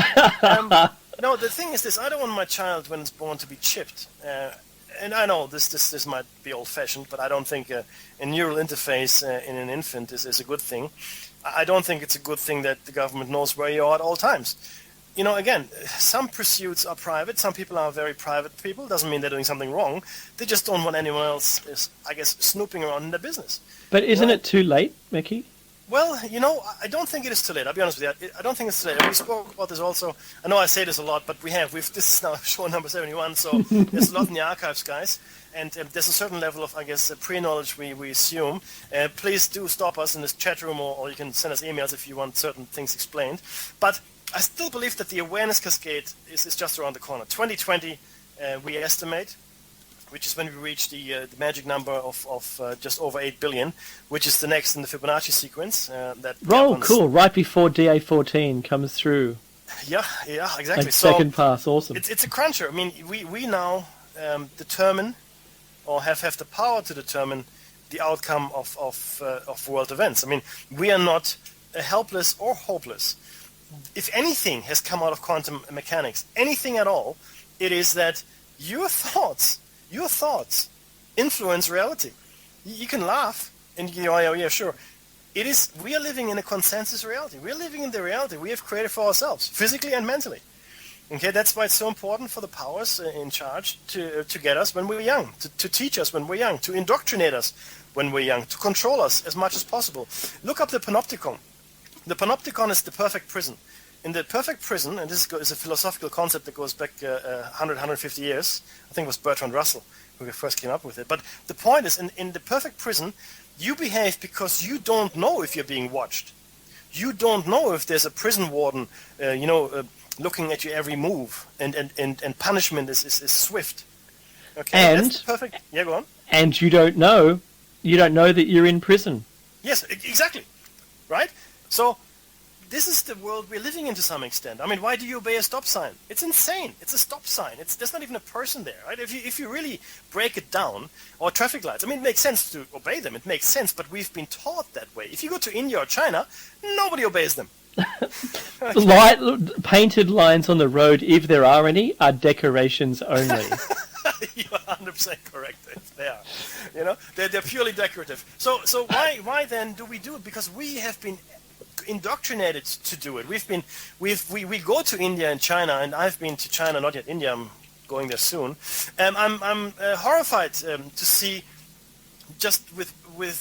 No, the thing is this: I don't want my child, when it's born, to be chipped. And I know this might be old-fashioned, but I don't think a neural interface in an infant is a good thing. I don't think it's a good thing that the government knows where you are at all times. Again, some pursuits are private. Some people are very private people. Doesn't mean they're doing something wrong. They just don't want anyone else, I guess, snooping around in their business. But isn't it too late, Mickey? Well, I don't think it is too late. I'll be honest with you. I don't think it's too late. We spoke about this also. I know I say this a lot, but this is now show number 71, so there's a lot in the archives, guys. And there's a certain level of, I guess, pre-knowledge we assume. Please do stop us in this chat room, or you can send us emails if you want certain things explained. But I still believe that the awareness cascade is just around the corner. 2020, we estimate, which is when we reach the magic number of just over 8 billion, which is the next in the Fibonacci sequence. Cool. Right before DA14 comes through. Yeah, exactly. Like second pass, awesome. It's a cruncher. I mean, we now determine, or have the power to determine, the outcome of world events. I mean, we are not helpless or hopeless. If anything has come out of quantum mechanics, anything at all, it is that your thoughts influence reality. You can laugh and yeah, sure. We are living in a consensus reality. We are living in the reality we have created for ourselves, physically and mentally. Okay, that's why it's so important for the powers in charge to get us when we're young, to teach us when we're young, to indoctrinate us when we're young, to control us as much as possible. Look up the panopticon. The panopticon is the perfect prison. In the perfect prison, and this is a philosophical concept that goes back 150 years, I think it was Bertrand Russell who first came up with it. But the point is, in the perfect prison, you behave because you don't know if you're being watched. You don't know if there's a prison warden, looking at your every move, and punishment is swift. Okay, and that's perfect. Yeah, go on. And you don't know that you're in prison. Yes, exactly. Right? So this is the world we're living in to some extent. I mean, why do you obey a stop sign? It's insane. It's a stop sign. There's not even a person there, right? If you really break it down, or traffic lights, I mean, it makes sense to obey them. It makes sense, but we've been taught that way. If you go to India or China, nobody obeys them. Painted lines on the road, if there are any, are decorations only. You are 100% correct. They are. They're purely decorative. So why then do we do it? Because we have been indoctrinated to do it. We go to India and China, and I've been to China, not yet India. I'm going there soon. I'm horrified to see just with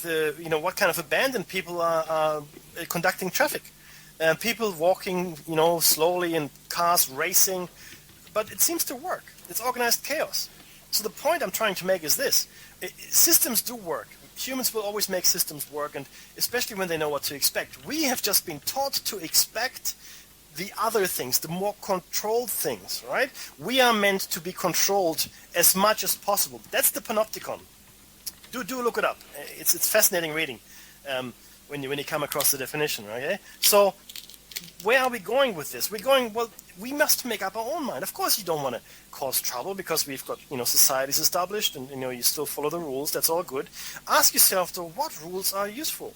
what kind of abandon people are conducting traffic. People walking, slowly, in cars racing, but it seems to work. It's organized chaos. So the point I'm trying to make is this: systems do work. Humans will always make systems work, and especially when they know what to expect. We have just been taught to expect the other things, the more controlled things, right? We are meant to be controlled as much as possible. That's the panopticon. Do look it up. It's fascinating reading when you come across the definition, okay? So where are we going with this? We're going, well, we must make up our own mind. Of course you don't want to cause trouble because we've got, societies established and, you still follow the rules. That's all good. Ask yourself, though, what rules are useful?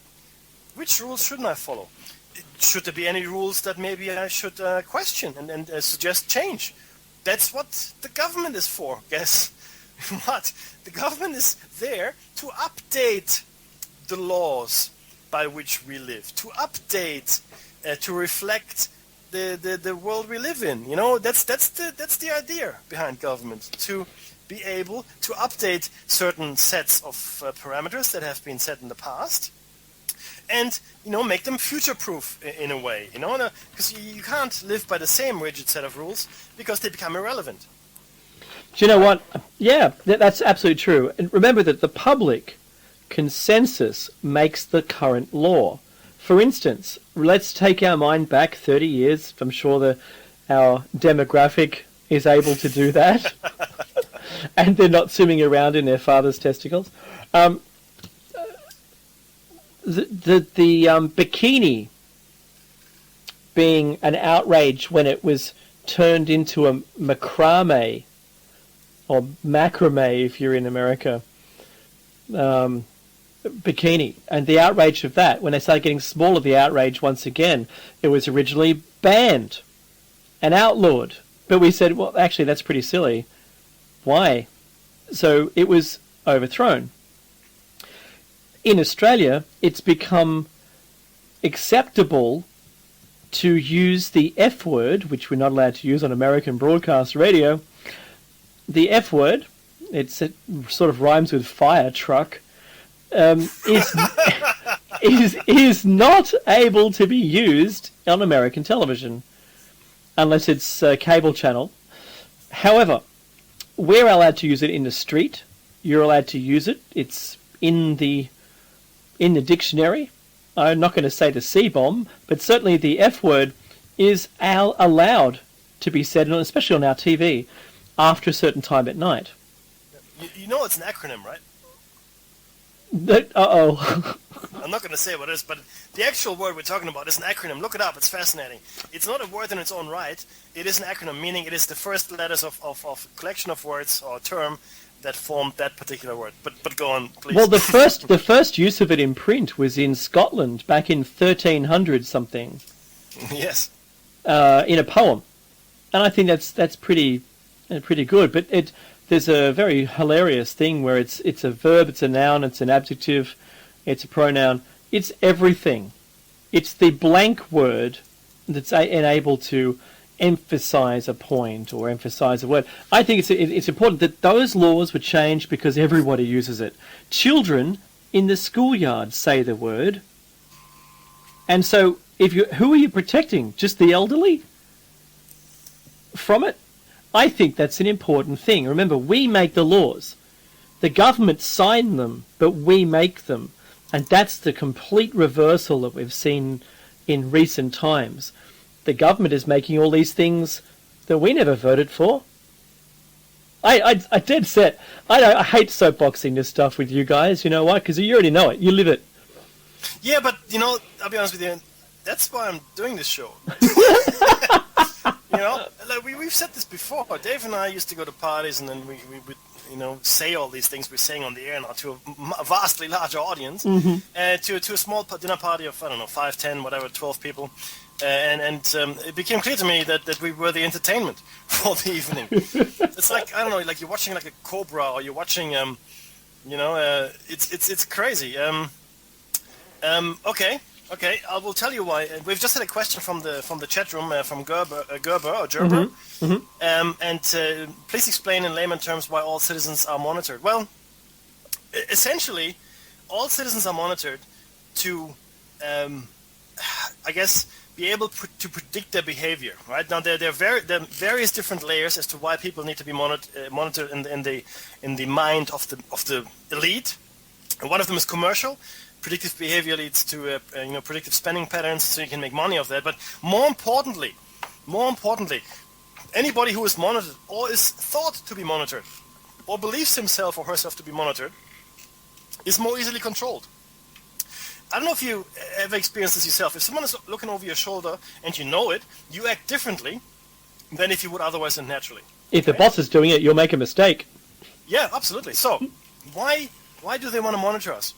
Which rules shouldn't I follow? Should there be any rules that maybe I should question and suggest change? That's what the government is for. Guess what? The government is there to update the laws by which we live, to update, to reflect the world we live in. That's the idea behind government, to be able to update certain sets of parameters that have been set in the past, and make them future-proof in a way. Because you can't live by the same rigid set of rules because they become irrelevant. Do you know what? Yeah, that's absolutely true. And remember that the public consensus makes the current law. For instance, let's take our mind back 30 years. I'm sure our demographic is able to do that. And they're not swimming around in their father's testicles. The bikini being an outrage when it was turned into a macrame, or macrame if you're in America, bikini, and the outrage of that, when they started getting smaller, the outrage once again, it was originally banned and outlawed But we said, well, actually, that's pretty silly. Why? So it was overthrown. In Australia, it's become acceptable to use the F word, which we're not allowed to use on American broadcast radio. The F word, it sort of rhymes with fire truck, is not able to be used on American television unless it's a cable channel. However, we're allowed to use it in the street. You're allowed to use it. It's in the dictionary. I'm not going to say the C-bomb, but certainly the F word is allowed to be said, especially on our TV, after a certain time at night. You know it's an acronym, right? Uh-oh. I'm not going to say what it is, but the actual word we're talking about is an acronym. Look it up. It's fascinating. It's not a word in its own right. It is an acronym, meaning it is the first letters of a collection of words or term that formed that particular word. But go on, please. Well, the first use of it in print was in Scotland back in 1300 something. Yes. In a poem, and I think that's pretty good. But there's a very hilarious thing where it's a verb, it's a noun, it's an adjective, it's a pronoun, it's everything. It's the blank word that's able to emphasize a point or emphasize a word. I think it's important that those laws were changed because everybody uses it. Children in the schoolyard say the word, and so who are you protecting? Just the elderly from it? I think that's an important thing. Remember, we make the laws. The government sign them, but we make them. And that's the complete reversal that we've seen in recent times. The government is making all these things that we never voted for. I dead set. I hate soapboxing this stuff with you guys. You know why? Because you already know it. You live it. Yeah, but, I'll be honest with you, that's why I'm doing this show. Like we've said this before. Dave and I used to go to parties, and then we would, say all these things we're saying on the air now to a vastly larger audience, to a small dinner party of, 5, 10, whatever, 12 people. And it became clear to me that we were the entertainment for the evening. It's like, I don't know, like you're watching like a Cobra, or you're watching, it's crazy. Okay, I will tell you why. We've just had a question from the chat room from Gerber. And please explain in layman terms why all citizens are monitored. Well, essentially, all citizens are monitored to, I guess, be able to predict their behavior. Right now, there are various different layers as to why people need to be monitored in the mind of the elite. And one of them is commercial. Predictive behavior leads to predictive spending patterns, so you can make money off that. But more importantly, anybody who is monitored or is thought to be monitored or believes himself or herself to be monitored is more easily controlled. I don't know if you ever experienced this yourself. If someone is looking over your shoulder and you know it, you act differently than if you would otherwise and naturally. If the boss is doing it, you'll make a mistake. Yeah, absolutely. So, why do they want to monitor us?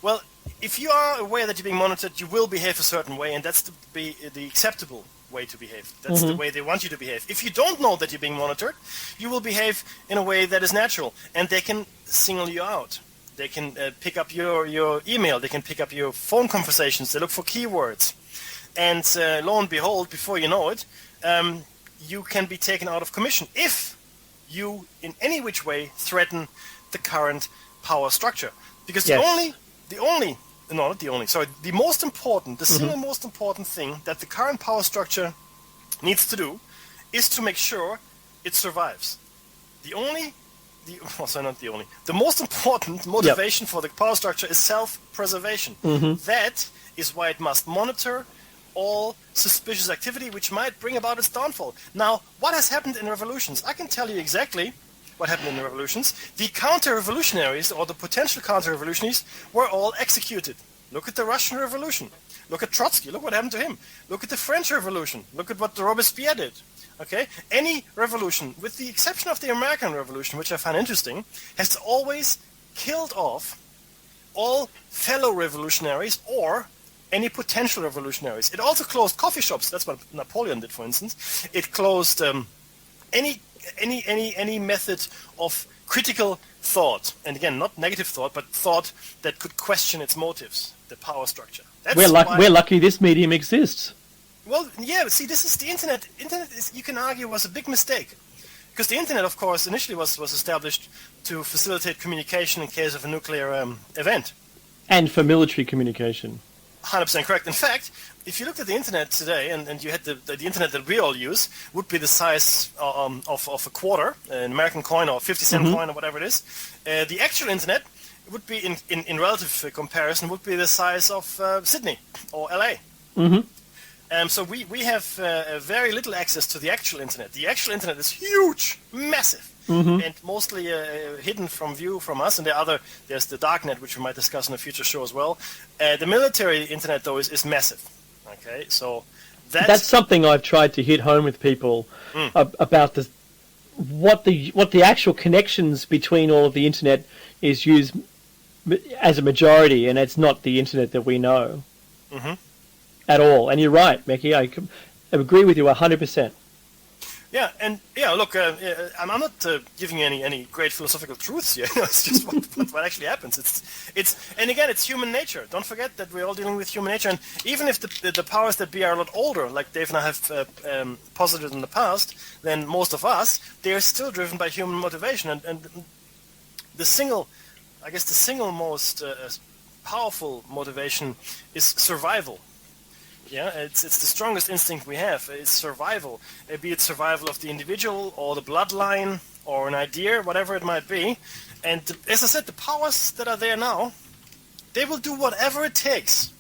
Well, if you are aware that you're being monitored, you will behave a certain way, and that's the acceptable way to behave. That's the way they want you to behave. If you don't know that you're being monitored, you will behave in a way that is natural, and they can single you out. They can pick up your email. They can pick up your phone conversations. They look for keywords. And lo and behold, before you know it, you can be taken out of commission if you, in any which way, threaten the current power structure. Because the single most important thing that the current power structure needs to do is to make sure it survives. The most important motivation for the power structure is self-preservation. That is why it must monitor all suspicious activity which might bring about its downfall. Now, what has happened in revolutions? I can tell you exactly what happened in the revolutions. The counter-revolutionaries, or the potential counter-revolutionaries, were all executed. Look at the Russian Revolution. Look at Trotsky. Look what happened to him. Look at the French Revolution. Look at what Robespierre did. Okay? Any revolution, with the exception of the American Revolution, which I find interesting, has always killed off all fellow revolutionaries or any potential revolutionaries. It also closed coffee shops. That's what Napoleon did, for instance. It closed any method of critical thought, and again, not negative thought, but thought that could question its motives, the power structure. We're lucky this medium exists. Well, yeah, see, this is the internet. Internet is, you can argue, was a big mistake. Because the internet, of course, initially was established to facilitate communication in case of a nuclear event. And for military communication. 100% correct. In fact, if you looked at the internet today, and you had the internet that we all use, would be the size of a quarter, an American coin or 50-cent coin or whatever it is. The actual internet would be, in relative comparison, would be the size of Sydney or LA. So we have very little access to the actual internet. The actual internet is huge, massive, and mostly hidden from view from us. And there's the darknet, which we might discuss in a future show as well. The military internet, though, is massive. Okay, so that's something I've tried to hit home with people about what the actual connections between all of the internet is used as a majority, and it's not the internet that we know. At all. And you're right, Meki. I agree with you 100%. Yeah, and look, I'm not giving you any great philosophical truths here. It's just what actually happens. And again, it's human nature. Don't forget that we're all dealing with human nature. And even if the powers that be are a lot older, like Dave and I have posited in the past, than most of us, they are still driven by human motivation. And the single most powerful motivation is survival. Yeah, it's the strongest instinct we have. It's survival, be it survival of the individual or the bloodline or an idea, whatever it might be. And as I said, the powers that are there now, they will do whatever it takes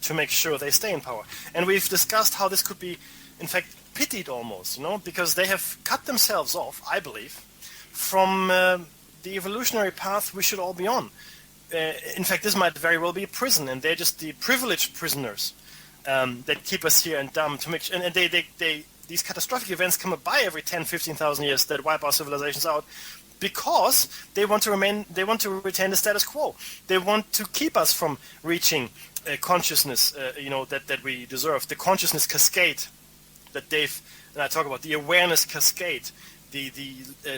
to make sure they stay in power. And we've discussed how this could be, in fact, pitied almost, because they have cut themselves off, I believe, from the evolutionary path we should all be on. In fact, this might very well be a prison, and they're just the privileged prisoners. That keep us here and dumb to make and these catastrophic events come by every 10, 15,000 years that wipe our civilizations out because they want to retain the status quo. They want to keep us from reaching a consciousness, that we deserve. The consciousness cascade that Dave and I talk about, the awareness cascade, the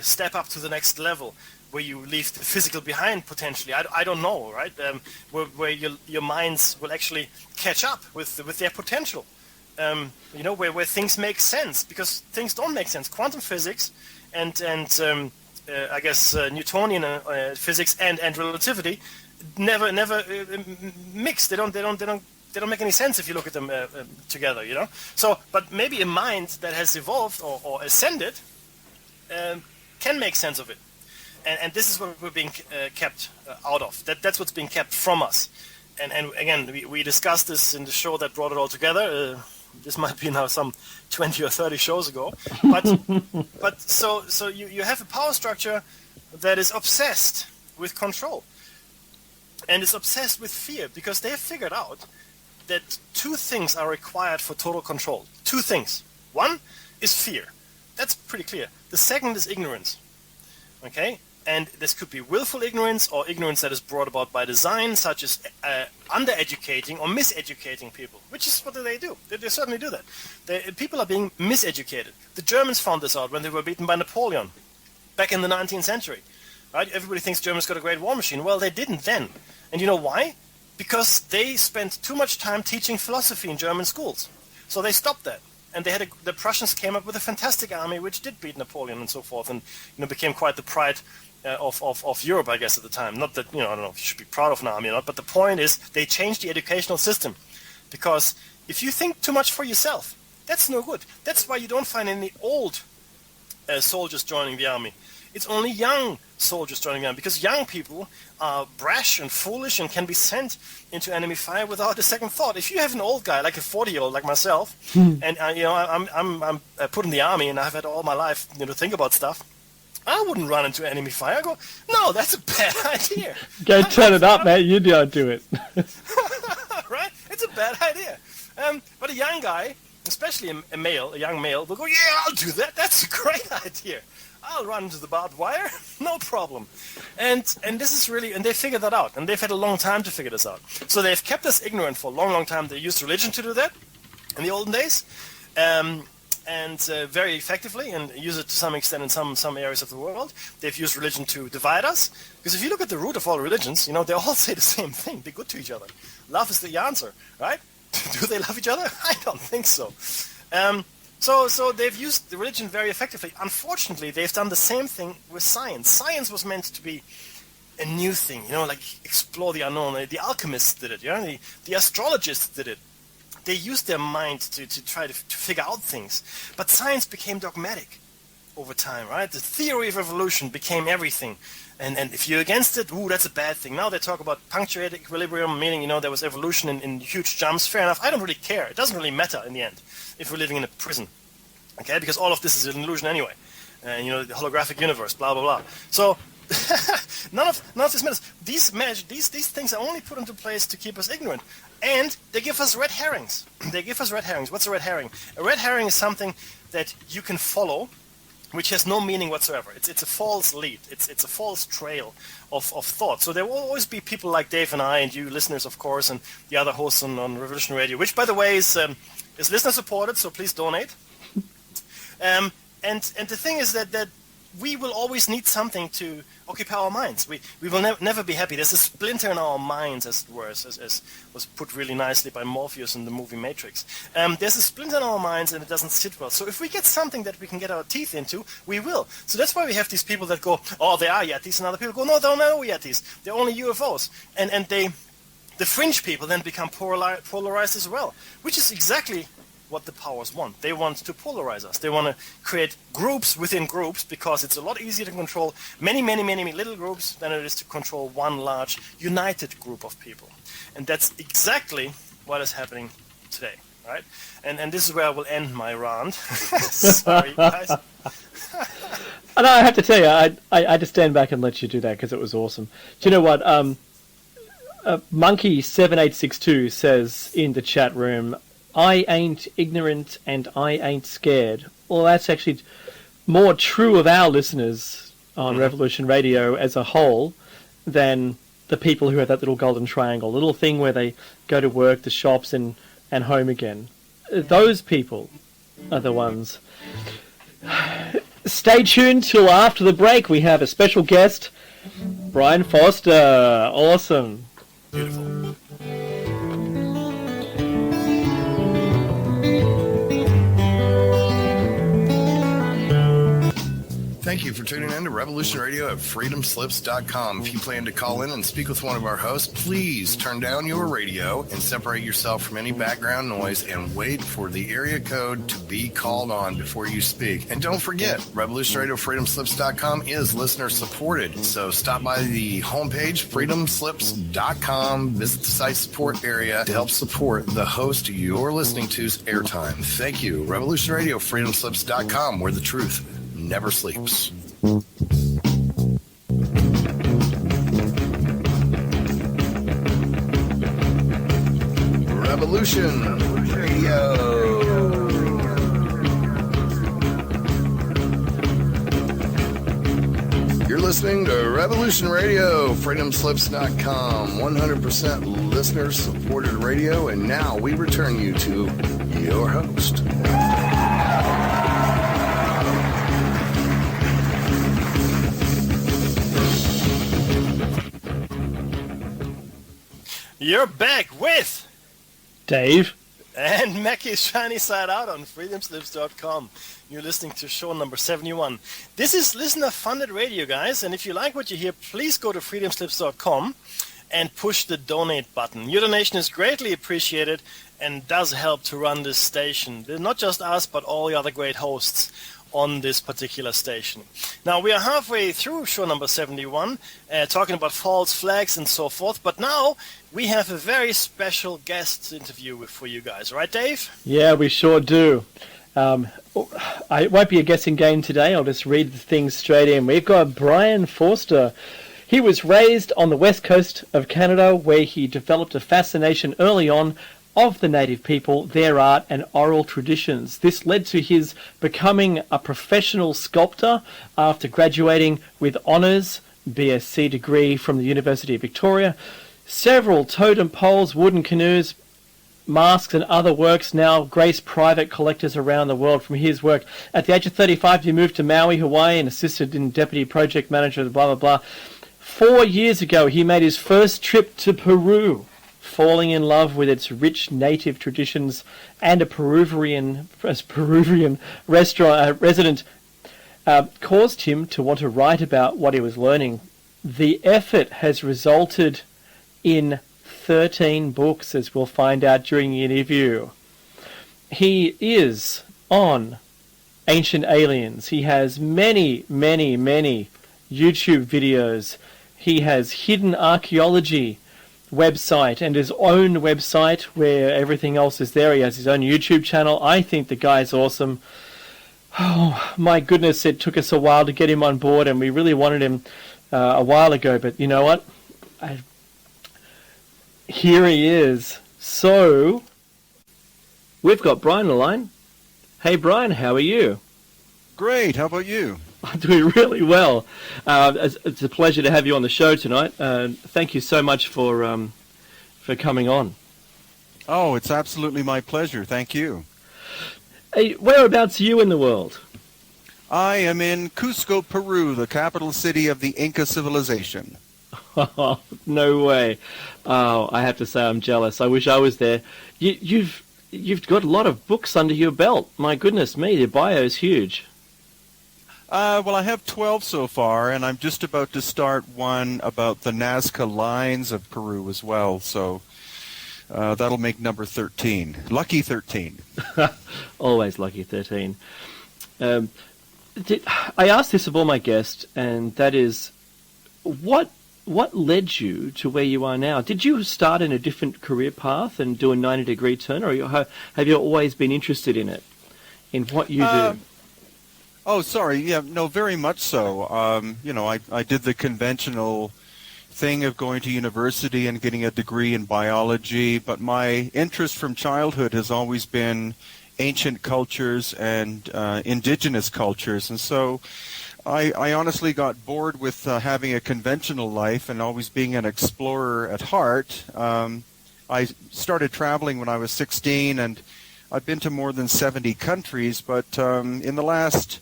step up to the next level, where you leave the physical behind potentially. I don't know, right? Where your minds will actually catch up with their potential. Where things make sense, because things don't make sense. Quantum physics and I guess Newtonian physics and relativity never mix. They don't make any sense if you look at them together. So, but maybe a mind that has evolved or ascended can make sense of it. And this is what we're being kept out of. That's what's being kept from us. And again, we discussed this in the show that brought it all together. This might be now some 20 or 30 shows ago. But so you have a power structure that is obsessed with control. And is obsessed with fear, because they have figured out that two things are required for total control. Two things. One is fear. That's pretty clear. The second is ignorance. Okay? And this could be willful ignorance or ignorance that is brought about by design, such as undereducating or miseducating people, which is what they do. They certainly do that. People are being miseducated. The Germans found this out when they were beaten by Napoleon back in the 19th century. Right? Everybody thinks Germans got a great war machine. Well, they didn't then. And you know why? Because they spent too much time teaching philosophy in German schools. So they stopped that. And the Prussians came up with a fantastic army which did beat Napoleon and so forth, and became quite the pride of Europe, I guess, at the time. Not that, I don't know if you should be proud of an army or not, but the point is they changed the educational system. Because if you think too much for yourself, that's no good. That's why you don't find any old soldiers joining the army. It's only young soldiers joining the army, because young people are brash and foolish and can be sent into enemy fire without a second thought. If you have an old guy, like a 40-year-old like myself, and I'm put in the army and I've had all my life to think about stuff, I wouldn't run into enemy fire. I go, no, that's a bad idea. Go turn it up, man. You don't do it. Right? It's a bad idea. But a young guy, especially a young male, will go, yeah, I'll do that. That's a great idea. I'll run into the barbed wire, no problem. And this is really, and they figured that out, and they've had a long time to figure this out. So they've kept us ignorant for a long, long time. They used religion to do that in the olden days, and very effectively, and use it to some extent in some areas of the world. They've used religion to divide us, because if you look at the root of all religions, they all say the same thing: be good to each other. Love is the answer, right? Do they love each other? I don't think so. So they've used the religion very effectively. Unfortunately, they've done the same thing with science. Science was meant to be a new thing, like explore the unknown. The alchemists did it, the astrologists did it. They used their mind to try to figure out things. But science became dogmatic over time, right? The theory of evolution became everything. And if you're against it, that's a bad thing. Now they talk about punctuated equilibrium, meaning, there was evolution in huge jumps. Fair enough. I don't really care. It doesn't really matter in the end if we're living in a prison. Okay, because all of this is an illusion anyway. The holographic universe, blah, blah, blah. So none of this matters. These things are only put into place to keep us ignorant. And they give us red herrings. What's a red herring? A red herring is something that you can follow, which has no meaning whatsoever. It's a false lead. It's a false trail of thought. So there will always be people like Dave and I, and you listeners, of course, and the other hosts on Revolution Radio, which, by the way, is listener supported. So please donate. And the thing is that we will always need something to occupy our minds. We will never be happy. There's a splinter in our minds, as it were, as was put really nicely by Morpheus in the movie Matrix. There's a splinter in our minds, and it doesn't sit well. So if we get something that we can get our teeth into, we will. So that's why we have these people that go, oh, they are Yetis, and other people go, no, they're not Yetis. They're only UFOs. And the fringe people then become polarized as well, which is exactly what the powers want. They want to polarize us. They want to create groups within groups, because it's a lot easier to control many, many, many little groups than it is to control one large united group of people. And that's exactly what is happening today, right? And this is where I will end my rant. Sorry, guys. And I have to tell you, I had to stand back and let you do that because it was awesome. Do you know what? Monkey7862 says in the chat room, I ain't ignorant and I ain't scared. Well, that's actually more true of our listeners on Revolution Radio as a whole than the people who have that little golden triangle, little thing where they go to work, the shops, and home again. Those people are the ones. Stay tuned till after the break. We have a special guest, Brien Foerster. Awesome. Beautiful. Thank you for tuning in to Revolution Radio at freedomslips.com. If you plan to call in and speak with one of our hosts, please turn down your radio and separate yourself from any background noise and wait for the area code to be called on before you speak. And don't forget, Revolution Radio freedomslips.com is listener supported. So stop by the homepage, freedomslips.com, visit the site support area to help support the host you're listening to's airtime. Thank you. Revolution Radio freedomslips.com, where the truth never sleeps. Revolution Radio. You're listening to Revolution Radio, freedomslips.com, 100% listener-supported radio, and now we return you to your host. You're back with Dave and Mackey's Shiny Side Out on freedomslips.com. You're listening to show number 71. This is listener-funded radio, guys, and if you like what you hear, please go to freedomslips.com and push the donate button. Your donation is greatly appreciated and does help to run this station. Not just us, but all the other great hosts on this particular station. Now, we are halfway through show number 71, talking about false flags and so forth, but now we have a very special guest interview for you guys, right, Dave? Yeah, we sure do. It won't be a guessing game today. I'll just read the things straight in. We've got Brien Foerster. He was raised on the west coast of Canada, where he developed a fascination early on of the native people, their art and oral traditions. This led to his becoming a professional sculptor after graduating with honours, BSc degree from the University of Victoria. Several totem poles, wooden canoes, masks and other works now grace private collectors around the world from his work. At the age of 35, he moved to Maui, Hawaii, and assisted in deputy project manager, blah, blah, blah. 4 years ago, he made his first trip to Peru, falling in love with its rich native traditions, and a Peruvian resident caused him to want to write about what he was learning. The effort has resulted in 13 books, as we'll find out during the interview. He is on Ancient Aliens. He has many, many, many YouTube videos. He has Hidden Archaeology website and his own website where everything else is there. He has his own YouTube channel. I think the guy's awesome. Oh, my goodness, it took us a while to get him on board, and we really wanted him a while ago, but you know what? Here he is. So, we've got Brien on the line. Hey, Brien, how are you? Great. How about you? I'm doing really well. It's a pleasure to have you on the show tonight. Thank you so much for coming on. Oh, it's absolutely my pleasure. Thank you. Hey, whereabouts are you in the world? I am in Cuzco, Peru, the capital city of the Inca civilization. Oh, no way. Oh, I have to say I'm jealous. I wish I was there. You've got a lot of books under your belt. My goodness me, the bio's huge. Well, I have 12 so far, and I'm just about to start one about the Nazca lines of Peru as well, so that'll make number 13. Lucky 13. Always lucky 13. I asked this of all my guests, and that is, what led you to where you are now? Did you start in a different career path and do a 90-degree turn, or have you always been interested in it, in what you do? Oh, sorry. Yeah, no, very much so. I did the conventional thing of going to university and getting a degree in biology, but my interest from childhood has always been ancient cultures and indigenous cultures, and so I honestly got bored with having a conventional life and always being an explorer at heart. I started traveling when I was 16, and I've been to more than 70 countries, but in the last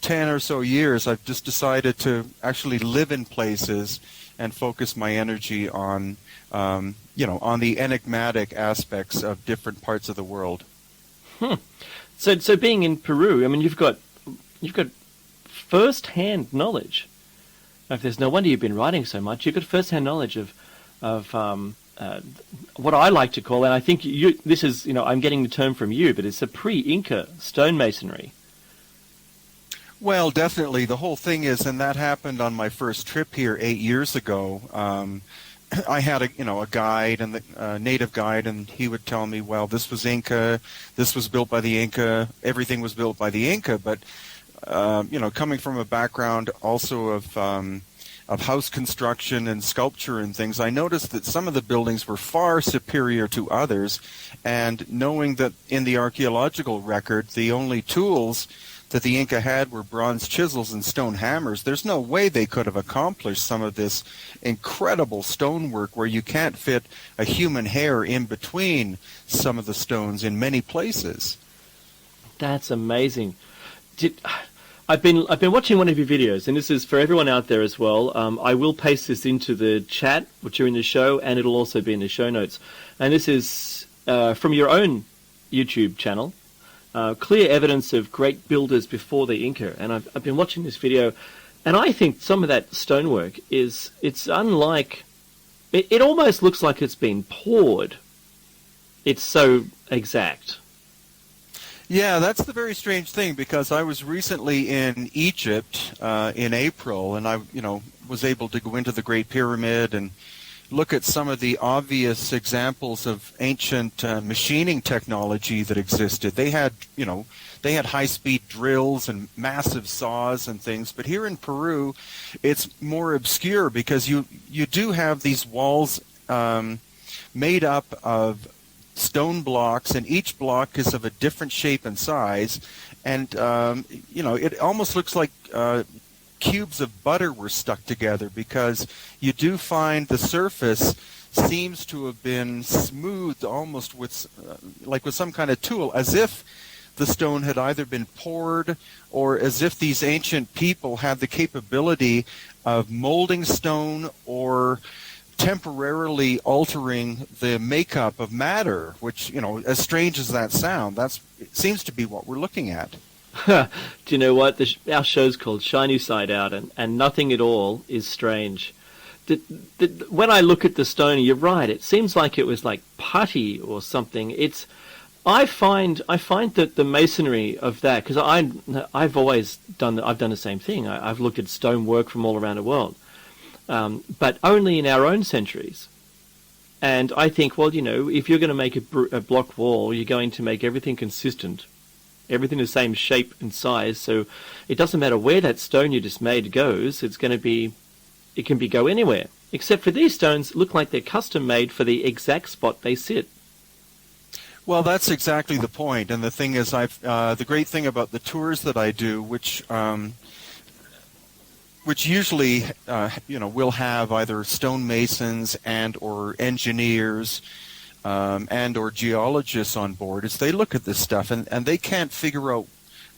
10 or so years, I've just decided to actually live in places and focus my energy on, on the enigmatic aspects of different parts of the world. So being in Peru, I mean, you've got first-hand knowledge. If there's no wonder you've been writing so much, you've got first-hand knowledge of what I like to call, and I think this is, I'm getting the term from you, but it's a pre-Inca stonemasonry. Well, definitely. The whole thing is, and that happened on my first trip here 8 years ago. I had a guide, and a native guide, and he would tell me, well, this was Inca, this was built by the Inca, everything was built by the Inca. But coming from a background also of house construction and sculpture and things, I noticed that some of the buildings were far superior to others. And knowing that in the archaeological record, the only tools that the Inca had were bronze chisels and stone hammers, there's no way they could have accomplished some of this incredible stonework where you can't fit a human hair in between some of the stones in many places. That's amazing. I've been watching one of your videos, and this is for everyone out there as well. I will paste this into the chat during the show, and it'll also be in the show notes. And this is from your own YouTube channel. Clear evidence of great builders before the Inca, and I've been watching this video, and I think some of that stonework it's unlike, it almost looks like it's been poured. It's so exact. Yeah, that's the very strange thing, because I was recently in Egypt in April, and I was able to go into the Great Pyramid and look at some of the obvious examples of ancient machining technology that existed. They had high-speed drills and massive saws and things. But here in Peru, it's more obscure, because you do have these walls made up of stone blocks, and each block is of a different shape and size. And, it almost looks like cubes of butter were stuck together, because you do find the surface seems to have been smoothed almost with some kind of tool, as if the stone had either been poured, or as if these ancient people had the capability of molding stone or temporarily altering the makeup of matter, which, as strange as that sound, it seems to be what we're looking at. Do you know what? Our show's called Shiny Side Out, and nothing at all is strange. When I look at the stone, you're right. It seems like it was like putty or something. I find that the masonry of that, because I've always done the same thing. I've looked at stonework from all around the world, but only in our own centuries. And I think, well, if you're going to make a block wall, you're going to make everything consistent, everything the same shape and size. So it doesn't matter where that stone you just made goes. It can go anywhere, except for these stones look like they're custom made for the exact spot they sit. Well, that's exactly the point. And the thing is, the great thing about the tours that I do, which usually, will have either stonemasons and or engineers and or geologists on board, is they look at this stuff and they can't figure out,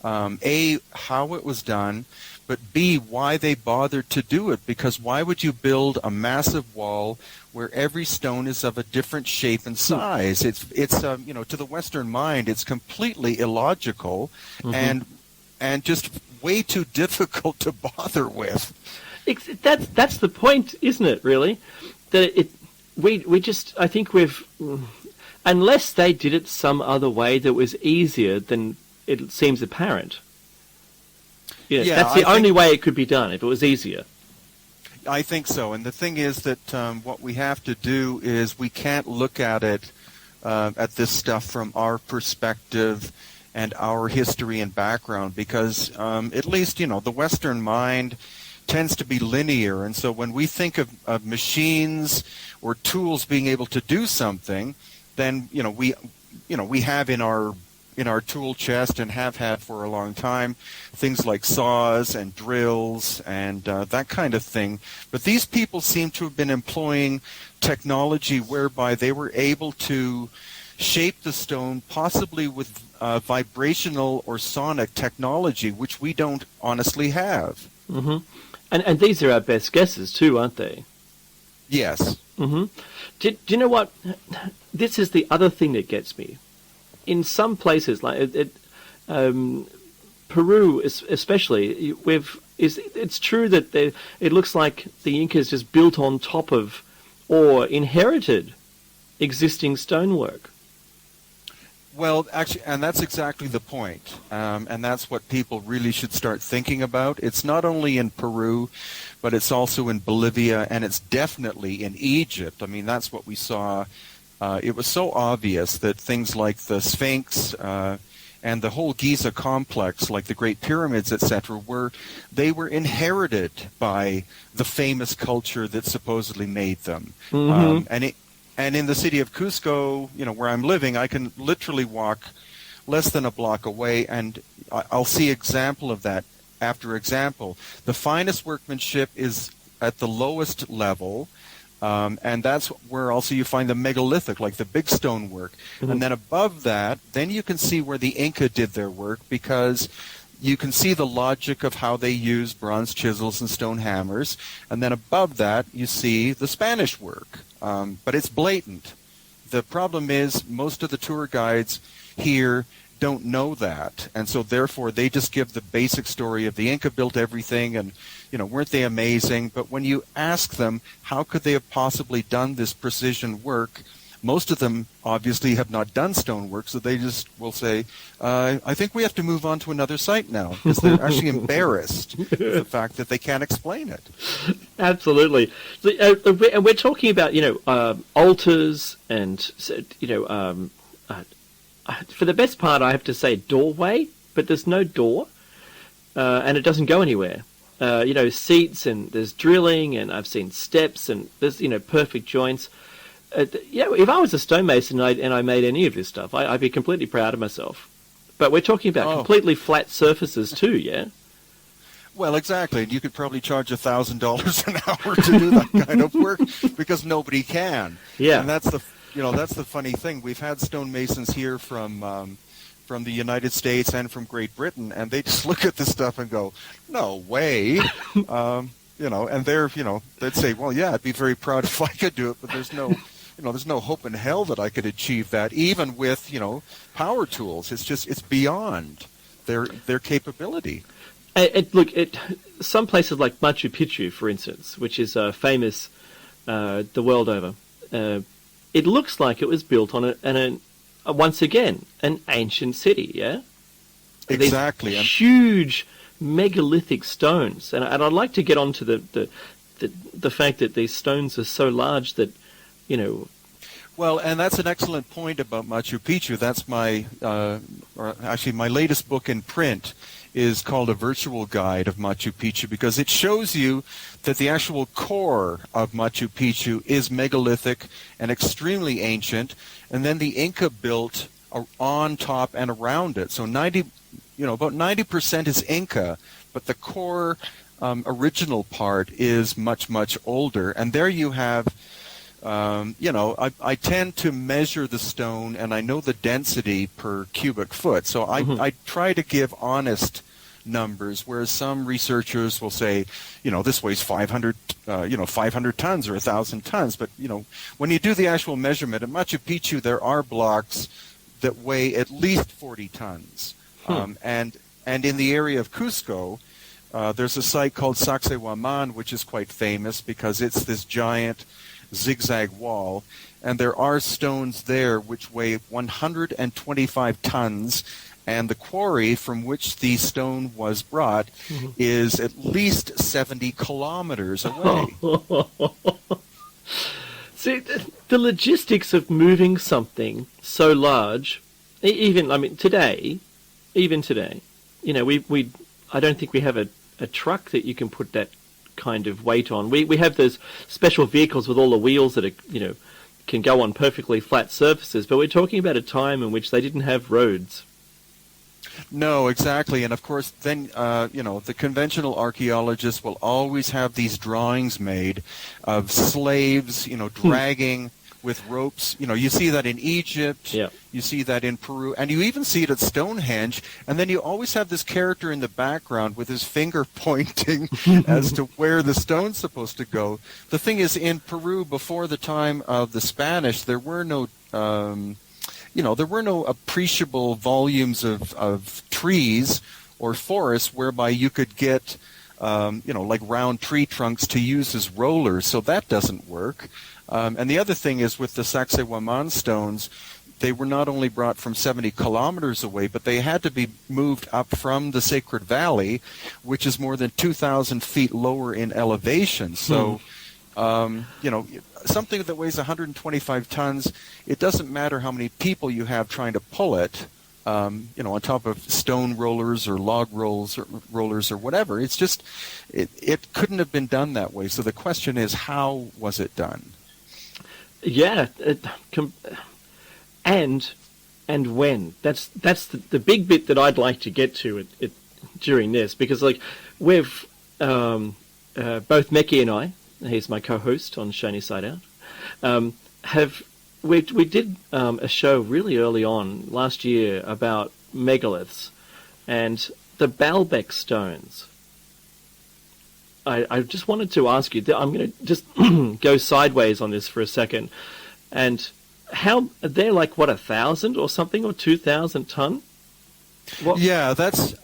A, how it was done, but B, why they bothered to do it. Because why would you build a massive wall where every stone is of a different shape and size? It's to the Western mind, it's completely illogical, and just way too difficult to bother with. That's the point, isn't it? Really, that I think we've, unless they did it some other way that was easier than it seems apparent. That's the only way it could be done, if it was easier. I think so. And the thing is that what we have to do is we can't look at it, at this stuff from our perspective and our history and background, because at least, the Western mind tends to be linear. And so when we think of machines or tools being able to do something, then, we have in our tool chest, and have had for a long time, things like saws and drills and that kind of thing. But these people seem to have been employing technology whereby they were able to shape the stone possibly with vibrational or sonic technology, which we don't honestly have. Mm-hmm. And these are our best guesses too, aren't they? Yes. Mm-hmm. Do you know what? This is the other thing that gets me. In some places, like Peru, especially, it's true that it looks like the Incas just built on top of or inherited existing stonework. Well, actually, and that's exactly the point, and that's what people really should start thinking about. It's not only in Peru, but it's also in Bolivia, and it's definitely in Egypt. I mean, that's what we saw. It was so obvious that things like the Sphinx and the whole Giza complex, like the Great Pyramids, etc., were inherited by the famous culture that supposedly made them. Mm-hmm. And in the city of Cuzco, where I'm living, I can literally walk less than a block away, and I'll see example of that after example. The finest workmanship is at the lowest level. And that's where also you find the megalithic, like the big stonework. Mm-hmm. And then above that, then you can see where the Inca did their work, because you can see the logic of how they used bronze chisels and stone hammers. And then above that, you see the Spanish work. But it's blatant. The problem is most of the tour guides here don't know that. And so therefore they just give the basic story of the Inca built everything and, weren't they amazing? But when you ask them how could they have possibly done this precision work, most of them obviously have not done stonework, so they just will say, I think we have to move on to another site now, because they're actually embarrassed with the fact that they can't explain it. Absolutely. And we're talking about, altars and, for the best part, I have to say doorway, but there's no door, and it doesn't go anywhere. Seats, and there's drilling, and I've seen steps, and there's, perfect joints. if I was a stonemason and I made any of this stuff, I'd be completely proud of myself. But we're talking about completely flat surfaces too, yeah? Well, exactly. You could probably charge $1,000 an hour to do that kind of work because nobody can. Yeah. And that's the funny thing. We've had stonemasons here from the United States and from Great Britain, and they just look at this stuff and go, "No way." And they'd say, "Well, yeah, I'd be very proud if I could do it, but there's no hope in hell that I could achieve that, even with, power tools. It's beyond their capability." Some places like Machu Picchu, for instance, which is famous the world over, it looks like it was built on once again, an ancient city, yeah? Exactly. These huge megalithic stones. And I'd like to get on to the fact that these stones are so large that, Well, and that's an excellent point about Machu Picchu. That's my latest book in print is called A Virtual Guide of Machu Picchu, because it shows you that the actual core of Machu Picchu is megalithic and extremely ancient, and then the Inca built on top and around it. So about 90% is Inca, but the core original part is much, much older. And there you have, I tend to measure the stone, and I know the density per cubic foot. So I try to give honest numbers, whereas some researchers will say, this weighs 500 tons or 1,000 tons. But, when you do the actual measurement, at Machu Picchu, there are blocks that weigh at least 40 tons. And in the area of Cuzco, there's a site called Sacsayhuaman, which is quite famous because it's this giant zigzag wall, and there are stones there which weigh 125 tons, and the quarry from which the stone was brought is at least 70 kilometers away. See, the logistics of moving something so large, even today, I don't think we have a truck that you can put that kind of weight on. We have those special vehicles with all the wheels that are, can go on perfectly flat surfaces, but we're talking about a time in which they didn't have roads. No, exactly. And of course, then, the conventional archaeologists will always have these drawings made of slaves, dragging with ropes. You see that in Egypt, you see that in Peru, and you even see it at Stonehenge. And then you always have this character in the background with his finger pointing as to where the stone's supposed to go. The thing is, in Peru, before the time of the Spanish, there were no appreciable volumes of trees or forests whereby you could get, like round tree trunks to use as rollers. So that doesn't work. And the other thing is with the Sacsayhuaman stones, they were not only brought from 70 kilometers away, but they had to be moved up from the Sacred Valley, which is more than 2,000 feet lower in elevation. So, something that weighs 125 tons, it doesn't matter how many people you have trying to pull it, on top of stone rollers or log rollers or whatever. It's just, it couldn't have been done that way. So the question is, how was it done? Yeah, and when. That's the big bit that I'd like to get to it during this, because we've both Meki and I, he's my co-host on Shiny Side Out, we did a show really early on last year about megaliths and the Baalbek stones. I just wanted to ask you, I'm going to just go sideways on this for a second, and how they're 1,000 or something, or 2,000 ton? What? Yeah,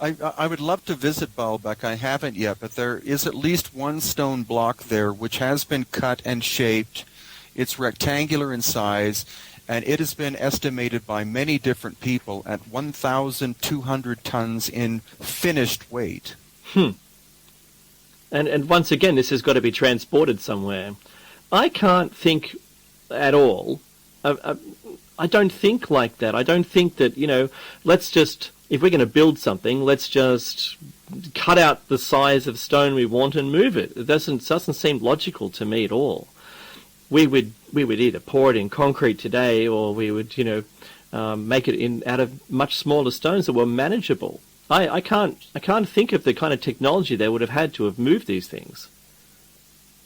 I would love to visit Baalbek. I haven't yet, but there is at least one stone block there which has been cut and shaped. It's rectangular in size, and it has been estimated by many different people at 1,200 tons in finished weight. And once again, this has got to be transported somewhere. I can't think at all. I don't think like that. I don't think that, let's just, if we're going to build something, let's just cut out the size of stone we want and move it. It doesn't seem logical to me at all. we would either pour it in concrete today, or we would make it out of much smaller stones that were manageable. I can't think of the kind of technology they would have had to have moved these things.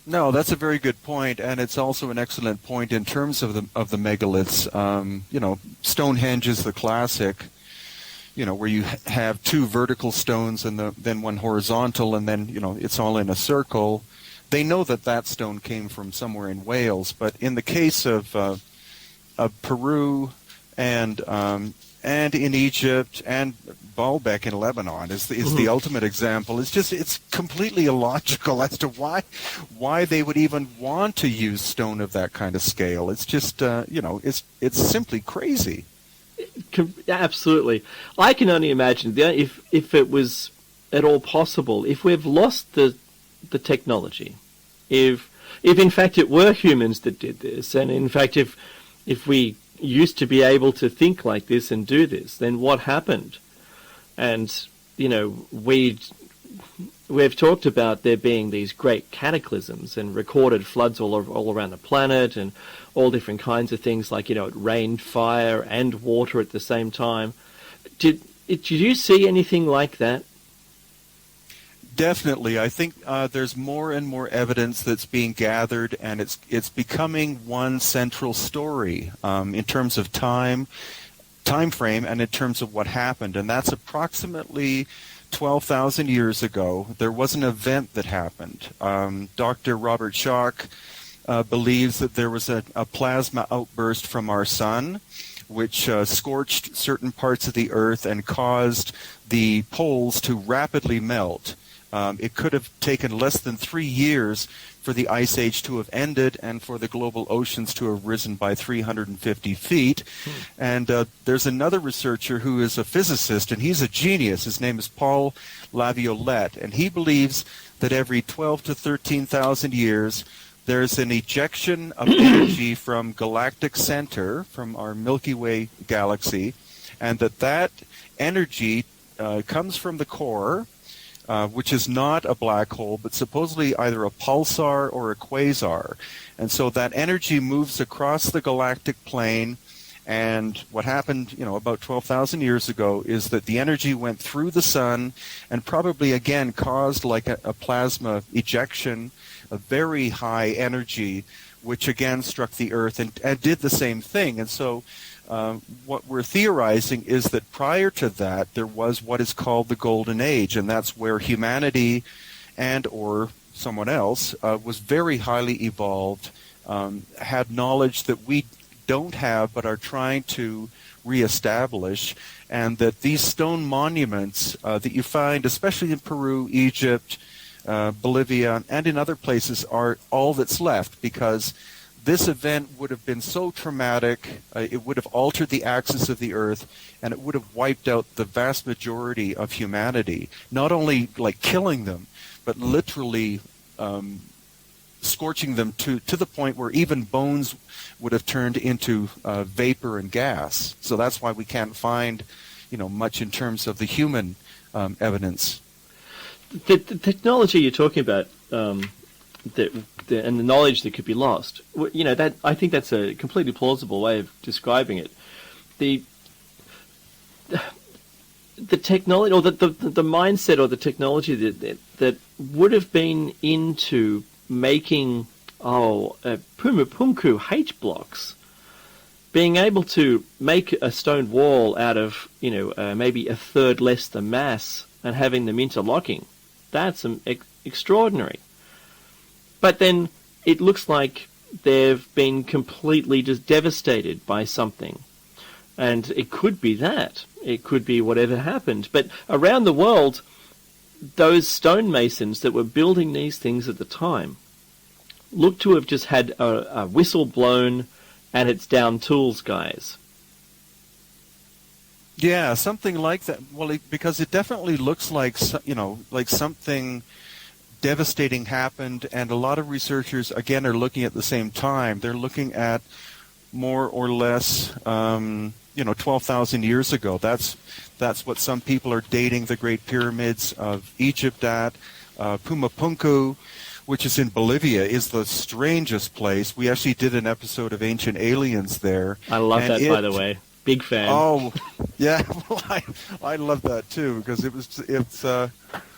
No, that's a very good point, and it's also an excellent point in terms of the megaliths. Stonehenge is the classic, where you have two vertical stones and then one horizontal, and then it's all in a circle. They know that stone came from somewhere in Wales, but in the case of Peru and in Egypt and Baalbek in Lebanon is the ultimate example. It's completely illogical as to why they would even want to use stone of that kind of scale. It's just it's simply crazy. Absolutely. I can only imagine if it was at all possible, if we've lost the technology, if in fact it were humans that did this, and in fact if we used to be able to think like this and do this, then what happened? And we've talked about there being these great cataclysms and recorded floods all around the planet, and all different kinds of things, like it rained fire and water at the same time. Did you see anything like that? Definitely. I think there's more and more evidence that's being gathered, and it's becoming one central story in terms of time frame and in terms of what happened. And that's approximately 12,000 years ago. There was an event that happened. Dr. Robert Schoch believes that there was a plasma outburst from our sun, which scorched certain parts of the Earth and caused the poles to rapidly melt. It could have taken less than 3 years for the Ice Age to have ended and for the global oceans to have risen by 350 feet. And there's another researcher who is a physicist, and he's a genius. His name is Paul Laviolette, and he believes that every 12 to 13,000 years there's an ejection of energy from galactic center, from our Milky Way galaxy, and that energy comes from the core, which is not a black hole, but supposedly either a pulsar or a quasar. And so that energy moves across the galactic plane, and what happened, about 12,000 years ago is that the energy went through the sun and probably, again, caused like a plasma ejection, a very high energy, which again struck the Earth and did the same thing. And so what we're theorizing is that prior to that, there was what is called the Golden Age, and that's where humanity and or someone else was very highly evolved, had knowledge that we don't have but are trying to reestablish, and that these stone monuments that you find, especially in Peru, Egypt, Bolivia, and in other places, are all that's left, because this event would have been so traumatic, it would have altered the axis of the Earth, and it would have wiped out the vast majority of humanity, not only like killing them, but literally scorching them to the point where even bones would have turned into vapor and gas. So that's why we can't find, much in terms of the human evidence. The technology you're talking about, and the knowledge that could be lost, that I think that's a completely plausible way of describing it. The technology, or the mindset, or the technology that would have been into making Puma Punku H blocks, being able to make a stone wall out of maybe a third less the mass and having them interlocking, that's extraordinary. But then it looks like they've been completely just devastated by something. And it could be that. It could be whatever happened. But around the world, those stonemasons that were building these things at the time look to have just had a whistle blown and it's down tools, guys. Yeah, something like that. Well, because it definitely looks like, like something devastating happened, and a lot of researchers, again, are looking at the same time. They're looking at more or less, 12,000 years ago. That's what some people are dating the Great Pyramids of Egypt at. Puma Punku which is in Bolivia, is the strangest place. We actually did an episode of Ancient Aliens there. I love that, by the way. Big fan. Oh, yeah. Well, I love that too, because it's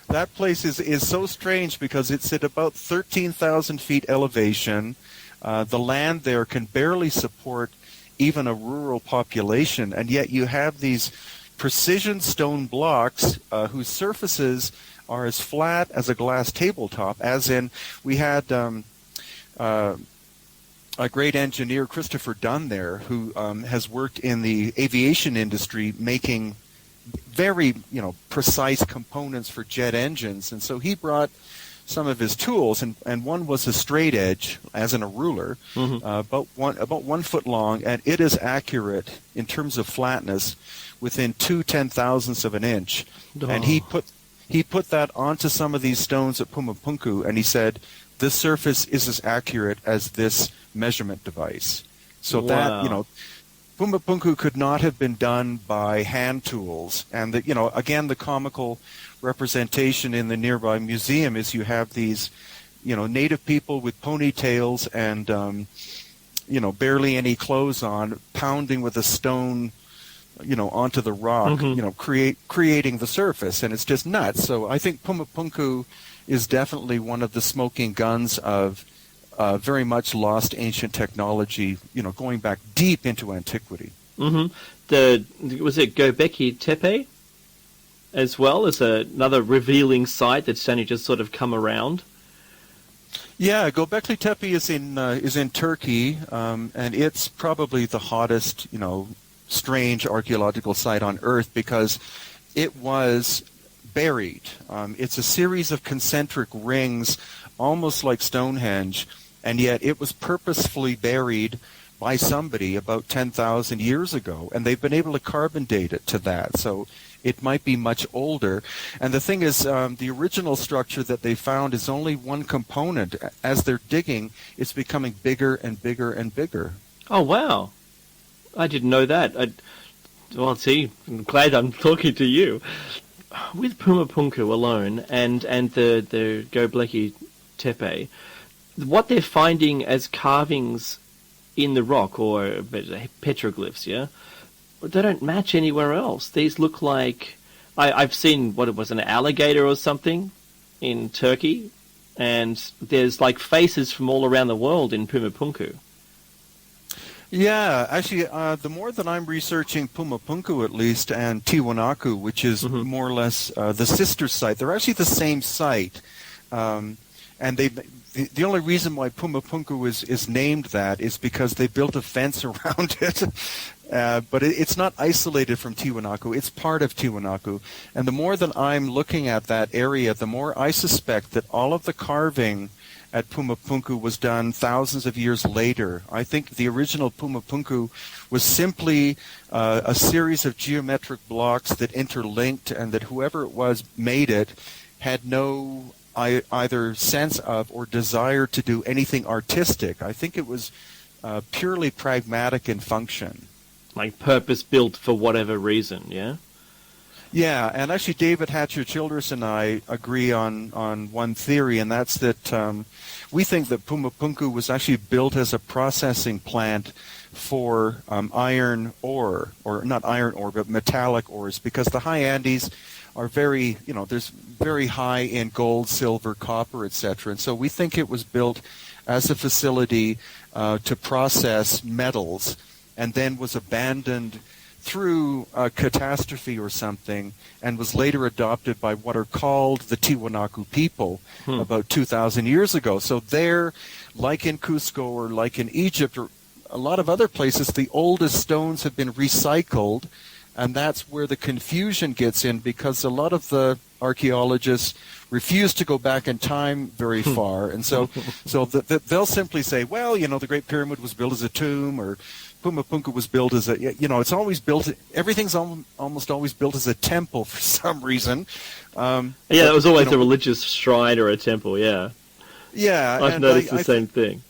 that place is so strange because it's at about 13,000 feet elevation. The land there can barely support even a rural population, and yet you have these precision stone blocks whose surfaces are as flat as a glass tabletop, as in we had a great engineer, Christopher Dunn, there, who has worked in the aviation industry making very, precise components for jet engines. And so he brought some of his tools, and one was a straight edge, as in a ruler, about 1 foot long, and it is accurate in terms of flatness within 2/10,000ths of an inch. Oh. And he put that onto some of these stones at Puma Punku, and he said, this surface is as accurate as this measurement device. So wow. That, Puma Punku could not have been done by hand tools. And, again, the comical representation in the nearby museum is you have these, native people with ponytails and, barely any clothes on, pounding with a stone, onto the rock, creating the surface. And it's just nuts. So I think Puma Punku is definitely one of the smoking guns of very much lost ancient technology, going back deep into antiquity. Mm-hmm. Was it Göbekli Tepe as well as another revealing site that's only just sort of come around? Yeah, Göbekli Tepe is in Turkey, and it's probably the hottest, strange archaeological site on Earth because it was buried. It's a series of concentric rings, almost like Stonehenge, and yet it was purposefully buried by somebody about 10,000 years ago, and they've been able to carbon date it to that. So it might be much older. And the thing is, the original structure that they found is only one component. As they're digging, it's becoming bigger and bigger and bigger. Oh, wow. I didn't know that. Well, see, I'm glad I'm talking to you. With Puma Punku alone and the Göbekli Tepe, what they're finding as carvings in the rock or petroglyphs, yeah, they don't match anywhere else. These look like I've seen what it was, an alligator or something in Turkey, and there's like faces from all around the world in Puma Punku. Yeah, actually, the more that I'm researching Puma Punku, at least, and Tiwanaku, which is more or less the sister site, they're actually the same site. And the only reason why Puma Punku is named that is because they built a fence around it. But it's not isolated from Tiwanaku. It's part of Tiwanaku. And the more that I'm looking at that area, the more I suspect that all of the carving at Puma Punku was done thousands of years later. I think the original Puma Punku was simply a series of geometric blocks that interlinked, and that whoever it was made it had no either sense of or desire to do anything artistic. I think it was purely pragmatic in function. Like purpose-built for whatever reason, yeah? Yeah, and actually David Hatcher-Childress and I agree on one theory, and that's that we think that Puma Punku was actually built as a processing plant for iron ore, or not iron ore, but metallic ores, because the high Andes are very, there's very high in gold, silver, copper, etc. And so we think it was built as a facility to process metals, and then was abandoned through a catastrophe or something, and was later adopted by what are called the Tiwanaku people about 2,000 years ago. So there, like in Cuzco or like in Egypt or a lot of other places, the oldest stones have been recycled, and that's where the confusion gets in, because a lot of the archaeologists refuse to go back in time very far, and so they'll simply say, well, the Great Pyramid was built as a tomb, or Puma Punku was built as a, it's always built, everything's almost always built as a temple for some reason. That was always a religious shrine or a temple, yeah. Yeah. I've noticed the same thing.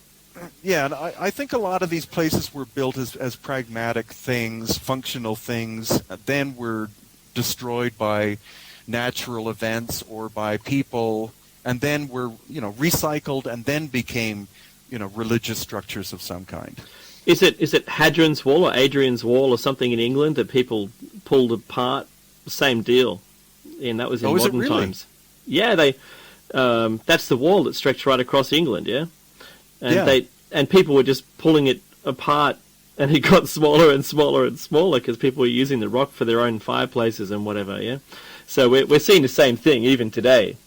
Yeah, and I think a lot of these places were built as pragmatic things, functional things, then were destroyed by natural events or by people and then were, recycled and then became, religious structures of some kind. Is it Hadrian's Wall or Adrian's Wall or something in England that people pulled apart? Same deal, and that was in modern times. Yeah, that's the wall that stretched right across England. Yeah, and people were just pulling it apart, and it got smaller and smaller and smaller because people were using the rock for their own fireplaces and whatever. Yeah, so we're seeing the same thing even today.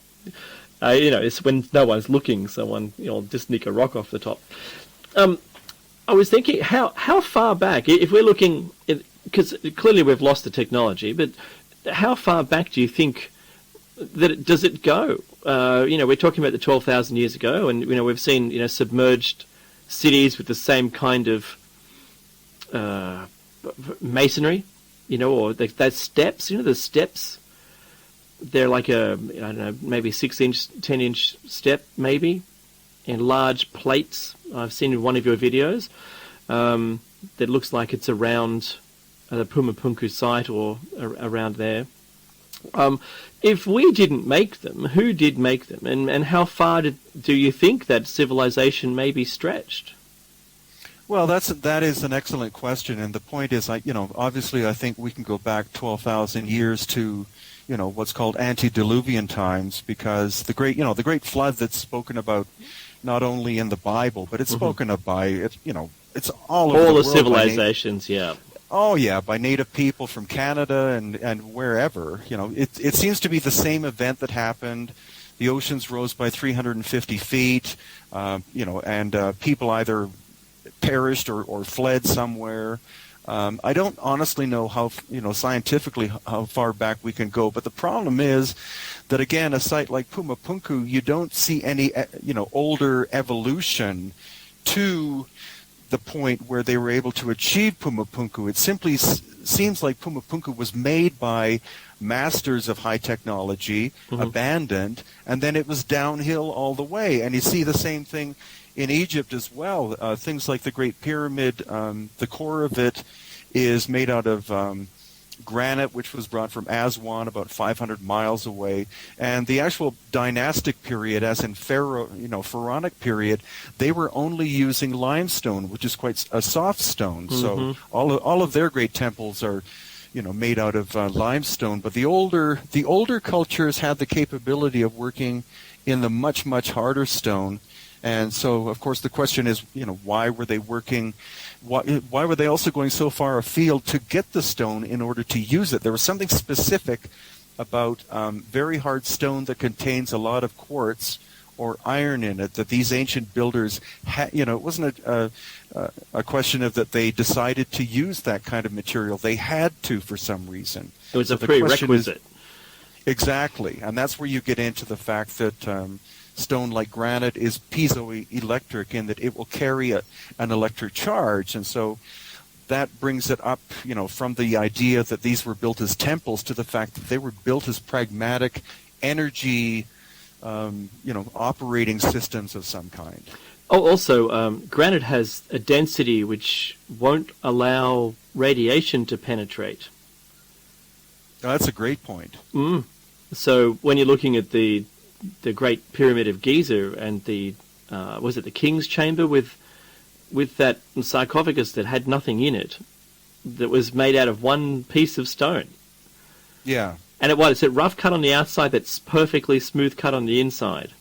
It's when no one's looking, someone just nick a rock off the top. I was thinking, how far back, if we're looking, because clearly we've lost the technology, but how far back do you think does it go? We're talking about the 12,000 years ago, and we've seen submerged cities with the same kind of masonry, or those steps. The steps. They're like maybe 6-inch, 10-inch step, maybe, and large plates. I've seen in one of your videos that looks like it's around the Puma Punku site or around there. If we didn't make them, who did make them? And how far do you think that civilization may be stretched? Well, that is an excellent question, and the point is, obviously, I think we can go back 12,000 years to, what's called antediluvian times, because the great flood that's spoken about not only in the Bible, but it's spoken of by it's all over the world. All the civilizations, yeah. Oh yeah, by native people from Canada and wherever. It seems to be the same event that happened. The oceans rose by 350 feet, and people either perished or fled somewhere. I don't honestly know how, scientifically how far back we can go, but the problem is that, again, a site like Puma Punku, you don't see any, older evolution to the point where they were able to achieve Puma Punku. It simply seems like Puma Punku was made by masters of high technology, abandoned, and then it was downhill all the way. And you see the same thing in Egypt as well. Things like the Great Pyramid, the core of it is made out of granite, which was brought from Aswan, about 500 miles away. And the actual dynastic period, as in pharaonic period, they were only using limestone, which is quite a soft stone. So all of their great temples are, made out of limestone. But the older cultures had the capability of working in the much, much harder stone. And so, of course, the question is, why were they working? Why were they also going so far afield to get the stone in order to use it? There was something specific about very hard stone that contains a lot of quartz or iron in it that these ancient builders had. It wasn't a question of that they decided to use that kind of material. They had to for some reason. It was a prerequisite. Exactly, and that's where you get into the fact that stone like granite is piezoelectric in that it will carry an electric charge, and so that brings it up, from the idea that these were built as temples to the fact that they were built as pragmatic energy, operating systems of some kind. Oh, also, granite has a density which won't allow radiation to penetrate. Oh, that's a great point. So when you're looking at the Great Pyramid of Giza and the King's Chamber with that sarcophagus that had nothing in it, that was made out of one piece of stone. Yeah. And it's a rough cut on the outside that's perfectly smooth cut on the inside.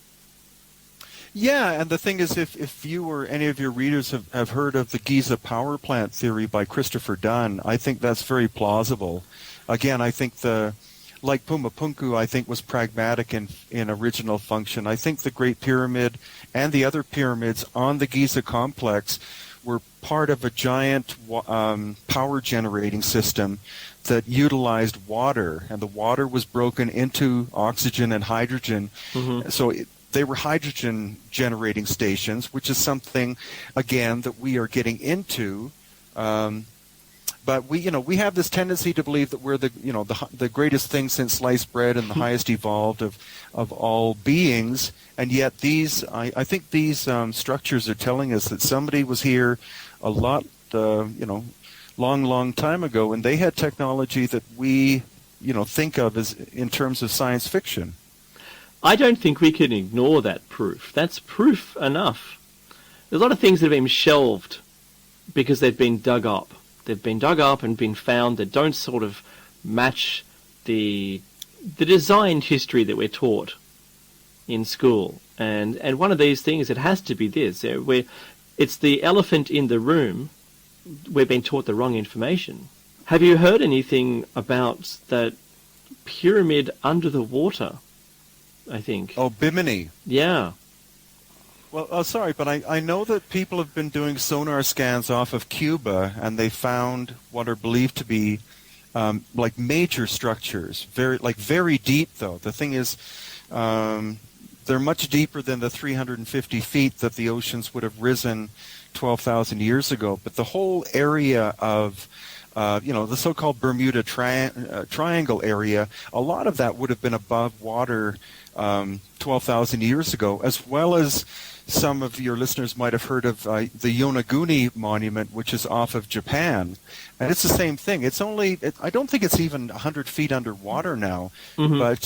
Yeah, and the thing is, if you or any of your readers have heard of the Giza power plant theory by Christopher Dunn, I think that's very plausible. Again, I think like Puma Punku, I think was pragmatic in original function. I think the Great Pyramid and the other pyramids on the Giza complex were part of a giant power generating system that utilized water, and the water was broken into oxygen and hydrogen. So they were hydrogen generating stations, which is something, again, that we are getting into. But we have this tendency to believe that we're the greatest thing since sliced bread and the highest evolved of all beings, and yet I think these structures are telling us that somebody was here a lot long time ago, and they had technology that we think of as in terms of science fiction. I don't think we can ignore that proof. That's proof enough. There's a lot of things that have been shelved because they've been dug up. They've been dug up and been found that don't sort of match the designed history that we're taught in school. And one of these things, it has to be this. It's the elephant in the room. We've been taught the wrong information. Have you heard anything about that pyramid under the water, I think? Oh, Bimini. Yeah. Well, sorry, but I know that people have been doing sonar scans off of Cuba, and they found what are believed to be like major structures, very deep, though. The thing is, they're much deeper than the 350 feet that the oceans would have risen 12,000 years ago. But the whole area of, the so-called Bermuda Triangle area, a lot of that would have been above water 12,000 years ago, as well as some of your listeners might have heard of the Yonaguni Monument, which is off of Japan. And it's the same thing. It's I don't think it's even 100 feet underwater now, but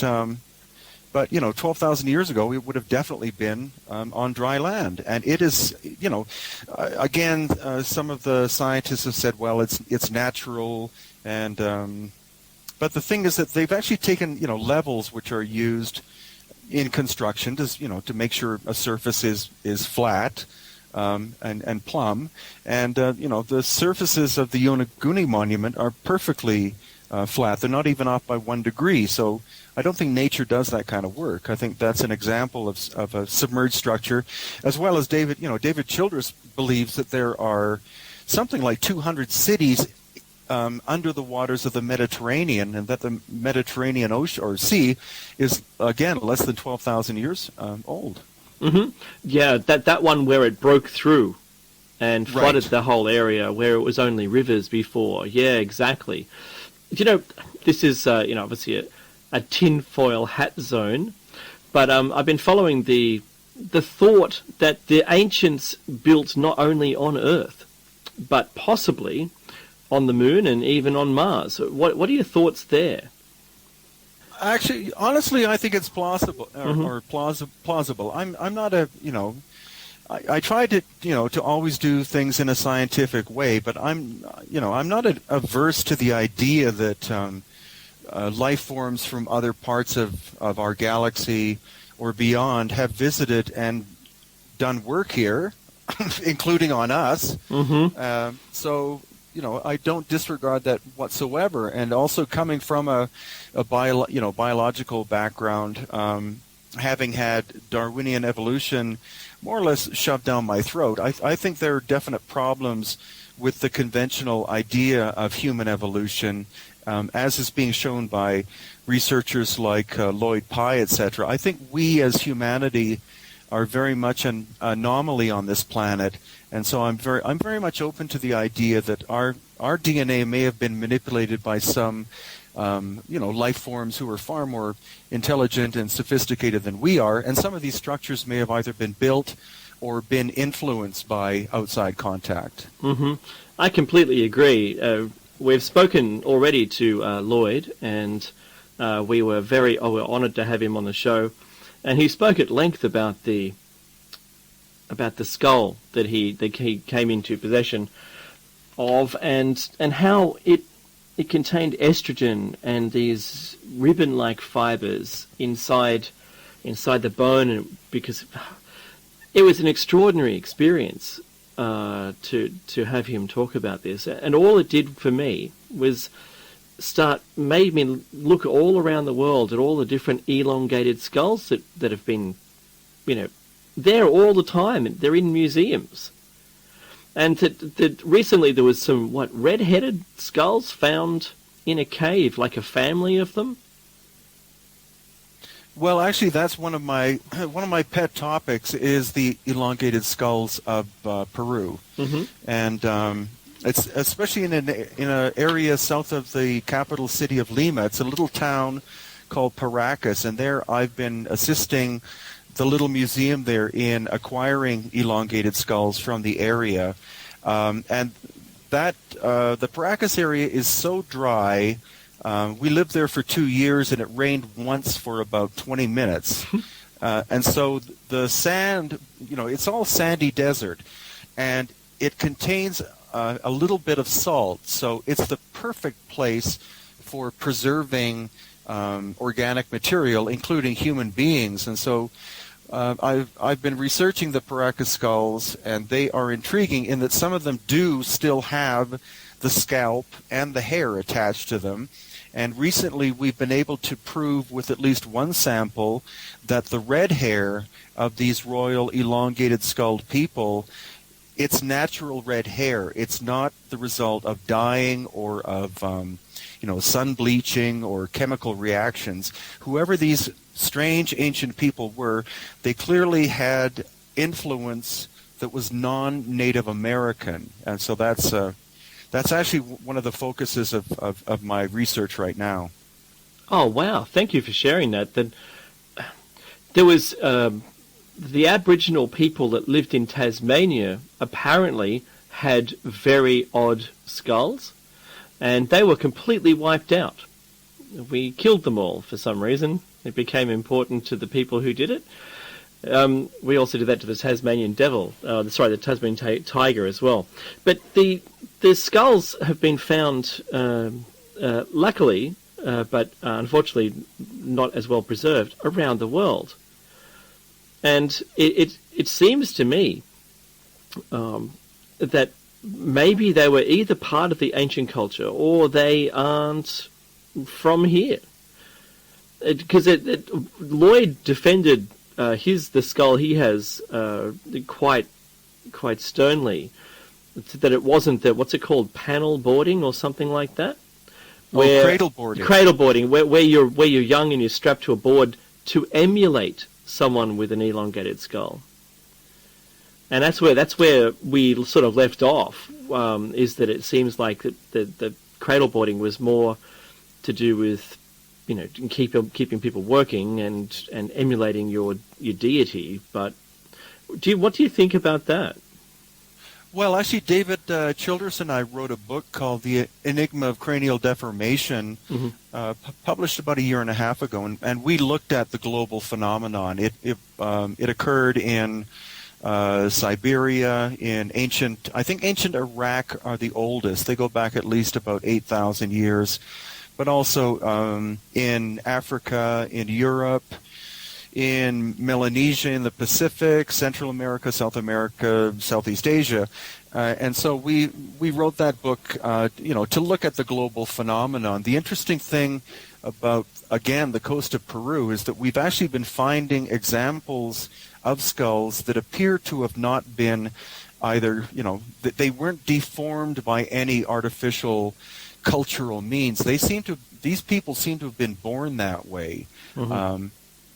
12,000 years ago, it would have definitely been on dry land. And it is, again, some of the scientists have said, well, it's natural. And but the thing is that they've actually taken, levels which are used in construction to make sure a surface is flat and plumb. And, the surfaces of the Yonaguni Monument are perfectly flat. They're not even off by 1 degree. So I don't think nature does that kind of work. I think that's an example of a submerged structure, as well as David Childress believes that there are something like 200 cities under the waters of the Mediterranean, and that the Mediterranean Ocean or Sea is, again, less than 12,000 years old. Mm-hmm. Yeah, that one where it broke through and flooded Right. the whole area where it was only rivers before. Yeah, exactly. This is, obviously a tinfoil hat zone, but I've been following the thought that the ancients built not only on Earth, but possibly on the Moon and even on Mars. What are your thoughts there? Actually, honestly, I think it's plausible or plausible. I'm not I try to to always do things in a scientific way, but I'm not averse to the idea that life forms from other parts of our galaxy or beyond have visited and done work here, including on us. Mm-hmm. So I don't disregard that whatsoever. And also coming from a biological background, having had Darwinian evolution more or less shoved down my throat, I think there are definite problems with the conventional idea of human evolution, as is being shown by researchers like Lloyd Pye, etc. I think we as humanity are very much an anomaly on this planet, and so I'm very much open to the idea that our DNA may have been manipulated by some life forms who are far more intelligent and sophisticated than we are, and some of these structures may have either been built or been influenced by outside contact. Mm-hmm. I completely agree. We've spoken already to Lloyd, and we were we're honoured to have him on the show. And he spoke at length about the skull that he came into possession of, and how it contained estrogen and these ribbon-like fibers inside the bone, and because it was an extraordinary experience to have him talk about this. And all it did for me was made me look all around the world at all the different elongated skulls that have been, there all the time. They're in museums. And that recently there was some, red-headed skulls found in a cave, like a family of them? Well, actually, that's one of my pet topics is the elongated skulls of Peru, Mm-hmm. and it's especially in an area south of the capital city of Lima. It's a little town called Paracas, and there I've been assisting the little museum there in acquiring elongated skulls from the area, and that the Paracas area is so dry We lived there for 2 years, and it rained once for about 20 minutes. And so the sand, it's all sandy desert, and it contains a little bit of salt. So it's the perfect place for preserving organic material, including human beings. And so I've been researching the Paracas skulls, and they are intriguing in that some of them do still have the scalp and the hair attached to them. And recently we've been able to prove with at least one sample that the red hair of these royal elongated skulled people, it's natural red hair. It's not the result of dyeing or of sun bleaching or chemical reactions. Whoever these strange ancient people were, they clearly had influence that was non-Native American. And so that's actually one of the focuses of my research right now. Oh, wow. Thank you for sharing that. There was the Aboriginal people that lived in Tasmania apparently had very odd skulls, and they were completely wiped out. We killed them all for some reason. It became important to the people who did it. We also did that to the Tasmanian devil, the Tasmanian tiger as well. But the skulls have been found, luckily, but unfortunately not as well preserved, around the world. And it seems to me that maybe they were either part of the ancient culture or they aren't from here. Because Lloyd defended the skull he has quite sternly, that it wasn't what's it called, panel boarding or something like that? Cradle boarding. Cradle boarding, where you're young and you're strapped to a board to emulate someone with an elongated skull. And that's where we sort of left off, is that it seems like the cradle boarding was more to do with keeping people working and emulating your deity. But what do you think about that? Well, actually, David Childress and I wrote a book called The Enigma of Cranial Deformation, published about a year and a half ago, and we looked at the global phenomenon. It occurred in Siberia, in ancient Iraq are the oldest. They go back at least about 8,000 years. But also in Africa, in Europe, in Melanesia, in the Pacific, Central America, South America, Southeast Asia. And so we wrote that book, to look at the global phenomenon. The interesting thing about, again, the coast of Peru is that we've actually been finding examples of skulls that appear to have not been either, that they weren't deformed by any artificial cultural means. These people seem to have been born that way. Mm-hmm.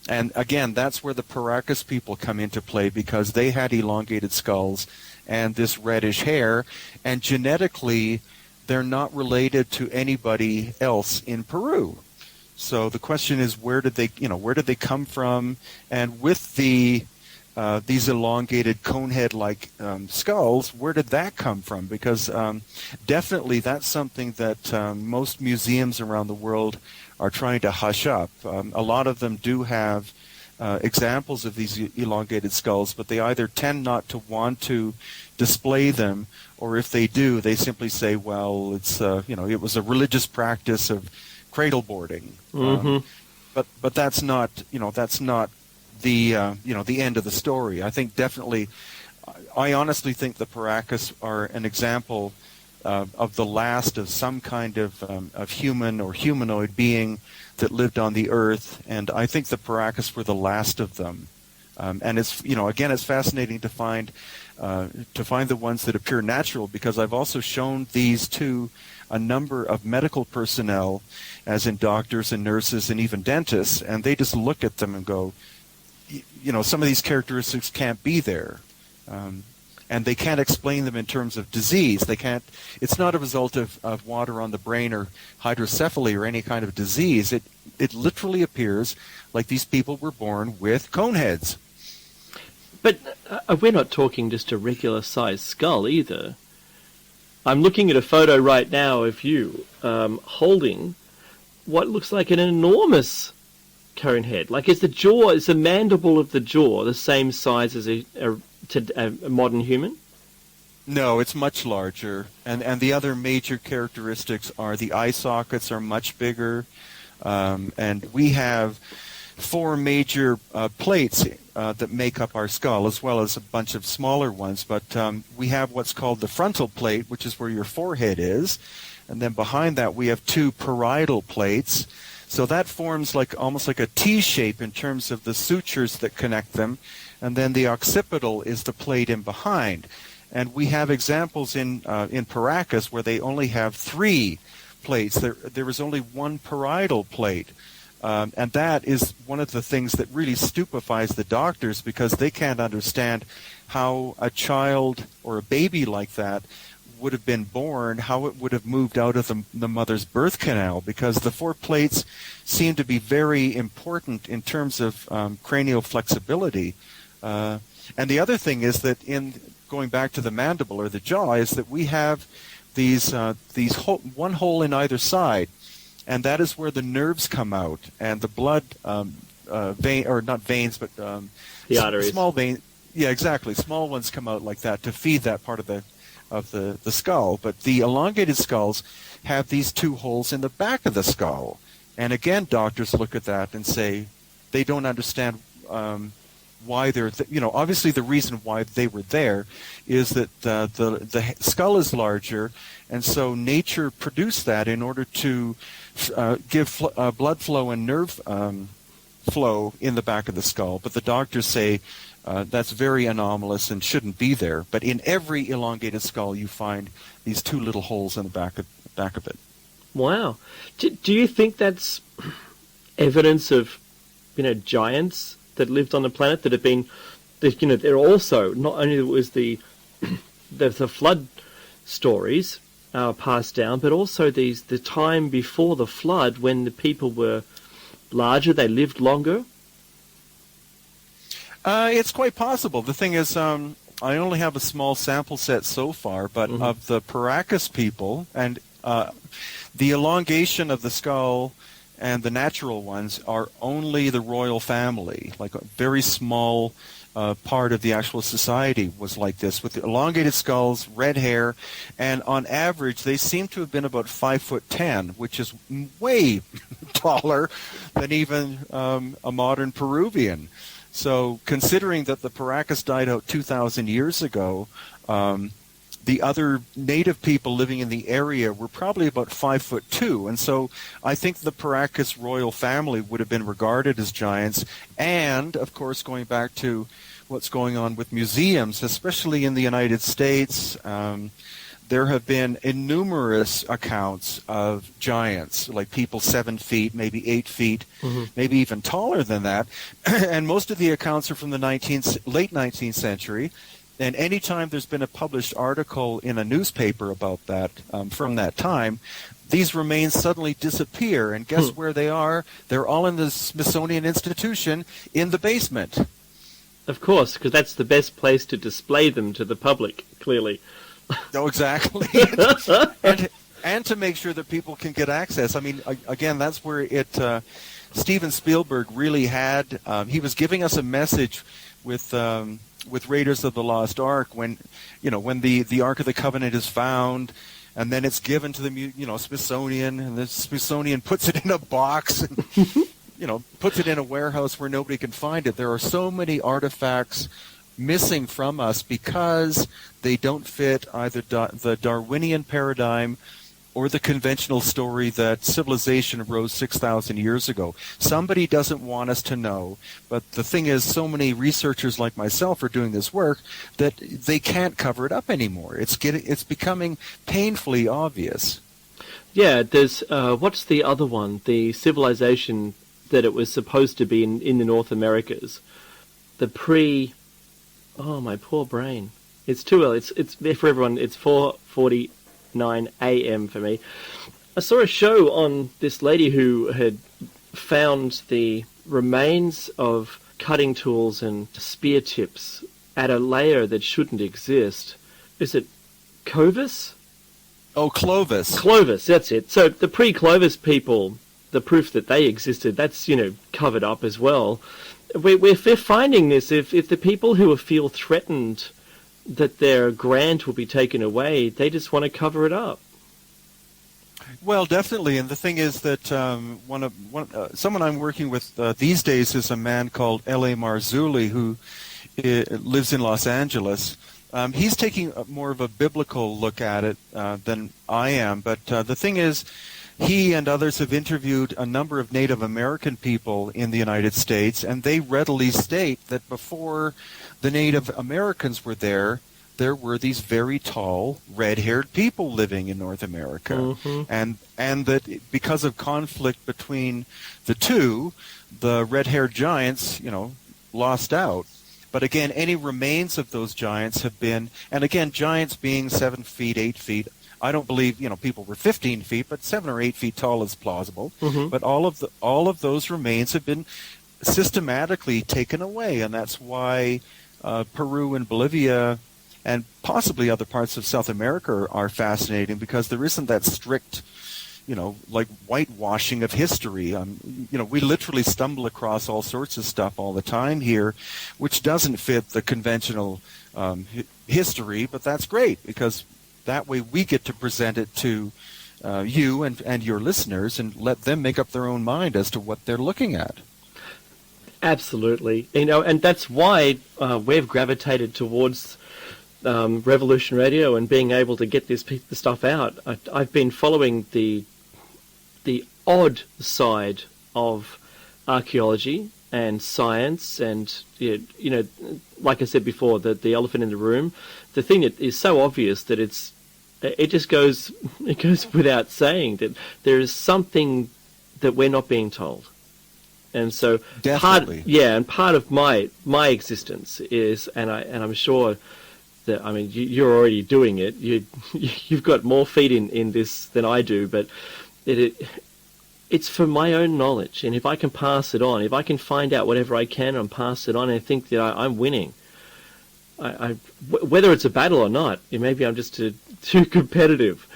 And again, that's where the Paracas people come into play, because they had elongated skulls and this reddish hair, and genetically they're not related to anybody else in Peru. So the question is, where did they come from? And with these elongated conehead-like skulls, where did that come from? Because definitely that's something that most museums around the world are trying to hush up. A lot of them do have examples of these elongated skulls, but they either tend not to want to display them, or if they do, they simply say, well, it's it was a religious practice of cradle boarding. Mm-hmm. But that's not the end of the story. I think definitely, I honestly think the Paracas are an example of the last of some kind of human or humanoid being that lived on the earth, and I think the Paracas were the last of them. And it's again, it's fascinating to find the ones that appear natural, because I've also shown these to a number of medical personnel, as in doctors and nurses and even dentists, and they just look at them and go, some of these characteristics can't be there. And they can't explain them in terms of disease. It's not a result of water on the brain or hydrocephaly or any kind of disease. It literally appears like these people were born with cone heads. But we're not talking just a regular sized skull either. I'm looking at a photo right now of you holding what looks like an enormous cone head. Like, is the mandible of the jaw the same size as a modern human? No, it's much larger. And the other major characteristics are the eye sockets are much bigger. And we have 4 major plates that make up our skull, as well as a bunch of smaller ones. But we have what's called the frontal plate, which is where your forehead is. And then behind that, we have 2 parietal plates. So that forms almost like a T shape in terms of the sutures that connect them. And then the occipital is the plate in behind. And we have examples in Paracas where they only have 3 plates. There is only 1 parietal plate. And that is one of the things that really stupefies the doctors, because they can't understand how a child or a baby like that would have been born, how it would have moved out of the mother's birth canal, because the 4 plates seem to be very important in terms of cranial flexibility. And the other thing is that in going back to the mandible or the jaw is that we have these one hole in either side, and that is where the nerves come out and the blood vein, or not veins, but the arteries. Small vein. Yeah, exactly. Small ones come out like that to feed that part of the skull. But the elongated skulls have these 2 holes in the back of the skull. And again, doctors look at that and say they don't understand why they're, obviously the reason why they were there is that the skull is larger, and so nature produced that in order to give blood flow and nerve flow in the back of the skull. But the doctors say that's very anomalous and shouldn't be there. But in every elongated skull, you find these 2 little holes in the back of it. Wow. Do you think that's evidence of, giants that lived on the planet that have been, they're also, not only was the flood stories passed down, but also the time before the flood when the people were larger, they lived longer? It's quite possible. The thing is, I only have a small sample set so far, but of the Paracas people, and the elongation of the skull and the natural ones are only the royal family, like a very small part of the actual society was like this, with the elongated skulls, red hair, and on average they seem to have been about 5'10", which is way taller than even a modern Peruvian. So considering that the Paracas died out 2,000 years ago, the other native people living in the area were probably about 5'2", and so I think the Paracas royal family would have been regarded as giants. And of course, going back to what's going on with museums, especially in the United States, there have been innumerous accounts of giants, like people 7 feet, maybe 8 feet, maybe even taller than that. And most of the accounts are from the late 19th century. And any time there's been a published article in a newspaper about that from that time, these remains suddenly disappear. And guess where they are? They're all in the Smithsonian Institution in the basement. Of course, because that's the best place to display them to the public, clearly. Oh, exactly. and to make sure that people can get access. I mean, again, that's where Steven Spielberg really had, he was giving us a message with Raiders of the Lost Ark when the Ark of the Covenant is found, and then it's given to the Smithsonian, and the Smithsonian puts it in a box and puts it in a warehouse where nobody can find it. There are so many artifacts missing from us because they don't fit either the Darwinian paradigm or the conventional story that civilization arose 6,000 years ago. Somebody doesn't want us to know, but the thing is, so many researchers like myself are doing this work that they can't cover it up anymore. It's becoming painfully obvious. Yeah, there's what's the other one? The civilization that it was supposed to be in the North Americas. Oh, my poor brain. It's too early. It's for everyone. It's 4:49 a.m. for me. I saw a show on this lady who had found the remains of cutting tools and spear tips at a layer that shouldn't exist. Is it Clovis? Oh, Clovis. Clovis, that's it. So the pre-Clovis people the proof that they existed, that's, covered up as well. We're finding this, if the people who feel threatened that their grant will be taken away, they just want to cover it up. Well, definitely, and the thing is that someone I'm working with these days is a man called L.A. Marzulli, who lives in Los Angeles. He's taking more of a biblical look at it than I am, but the thing is, he and others have interviewed a number of Native American people in the United States, and they readily state that before the Native Americans were there were these very tall, red-haired people living in North America, and that because of conflict between the two, the red-haired giants, lost out. But again, any remains of those giants have been, and again, giants being 7 feet, 8 feet. I don't believe people were 15 feet, but 7 or 8 feet tall is plausible. But all of those remains have been systematically taken away, and that's why Peru and Bolivia and possibly other parts of South America are fascinating, because there isn't that strict, like whitewashing of history. We literally stumble across all sorts of stuff all the time here, which doesn't fit the conventional history, but that's great, because that way we get to present it to you and your listeners and let them make up their own mind as to what they're looking at. Absolutely. And that's why we've gravitated towards Revolution Radio and being able to get this stuff out. I've been following the odd side of archaeology and science, and like I said before, the elephant in the room. The thing that is so obvious that it just goes without saying that there is something that we're not being told. And so part of my existence is, and I'm sure that, you're already doing it. You've got more feet in this than I do, but it's for my own knowledge. And if I can pass it on, if I can find out whatever I can and pass it on, I think that I'm winning. Whether it's a battle or not, maybe I'm just too competitive,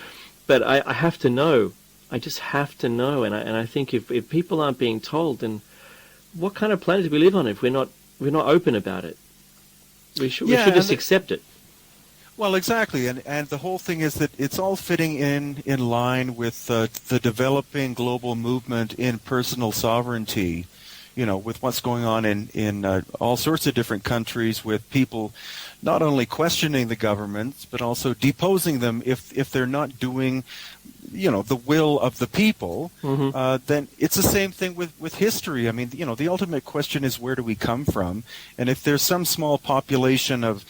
but I have to know. I just have to know, and I think if people aren't being told, then what kind of planet do we live on if we're not open about it? We should just accept it. Well, exactly, and the whole thing is that it's all fitting in line with the developing global movement in personal sovereignty. With what's going on in all sorts of different countries, with people not only questioning the governments but also deposing them if they're not doing, the will of the people. Then it's the same thing with history. The ultimate question is, where do we come from? And if there's some small population of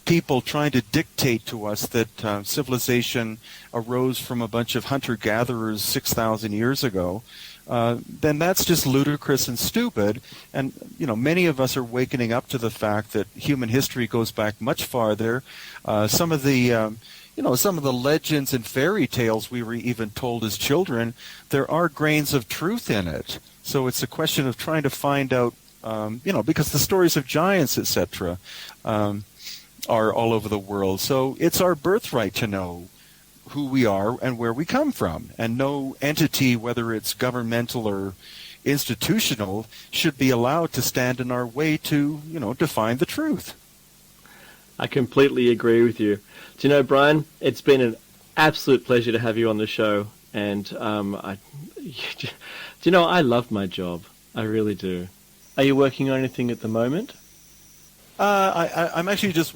people trying to dictate to us that civilization arose from a bunch of hunter-gatherers 6,000 years ago, then that's just ludicrous and stupid. And many of us are waking up to the fact that human history goes back much farther. Some of the legends and fairy tales we were even told as children, there are grains of truth in it. So it's a question of trying to find out, because the stories of giants, etc., are all over the world. So it's our birthright to know who we are and where we come from. And no entity, whether it's governmental or institutional, should be allowed to stand in our way to, define the truth. I completely agree with you. Do you know, Brien, it's been an absolute pleasure to have you on the show. And I love my job. I really do. Are you working on anything at the moment? I'm actually just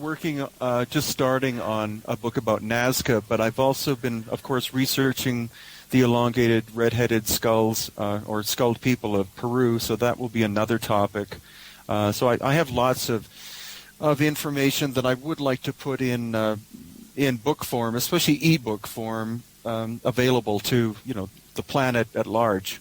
starting on a book about Nazca, but I've also been, of course, researching the elongated red-headed skulls or skulled people of Peru, so that will be another topic. So I have lots of information that I would like to put in book form, especially e-book form, available to the planet at large.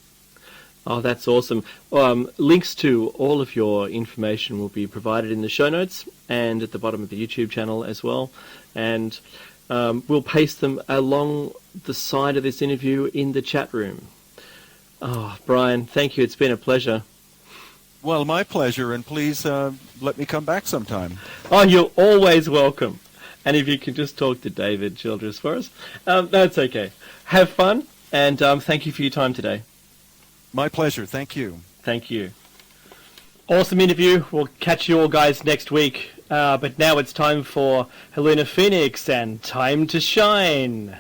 Oh, that's awesome. Links to all of your information will be provided in the show notes and at the bottom of the YouTube channel as well. And we'll paste them along the side of this interview in the chat room. Oh, Brien, thank you. It's been a pleasure. Well, my pleasure, and please let me come back sometime. Oh, you're always welcome. And if you can just talk to David Childress for us, that's okay. Have fun. And thank you for your time today. My pleasure. Thank you. Thank you. Awesome interview. We'll catch you all guys next week. But now it's time for Helena Phoenix and Time to Shine.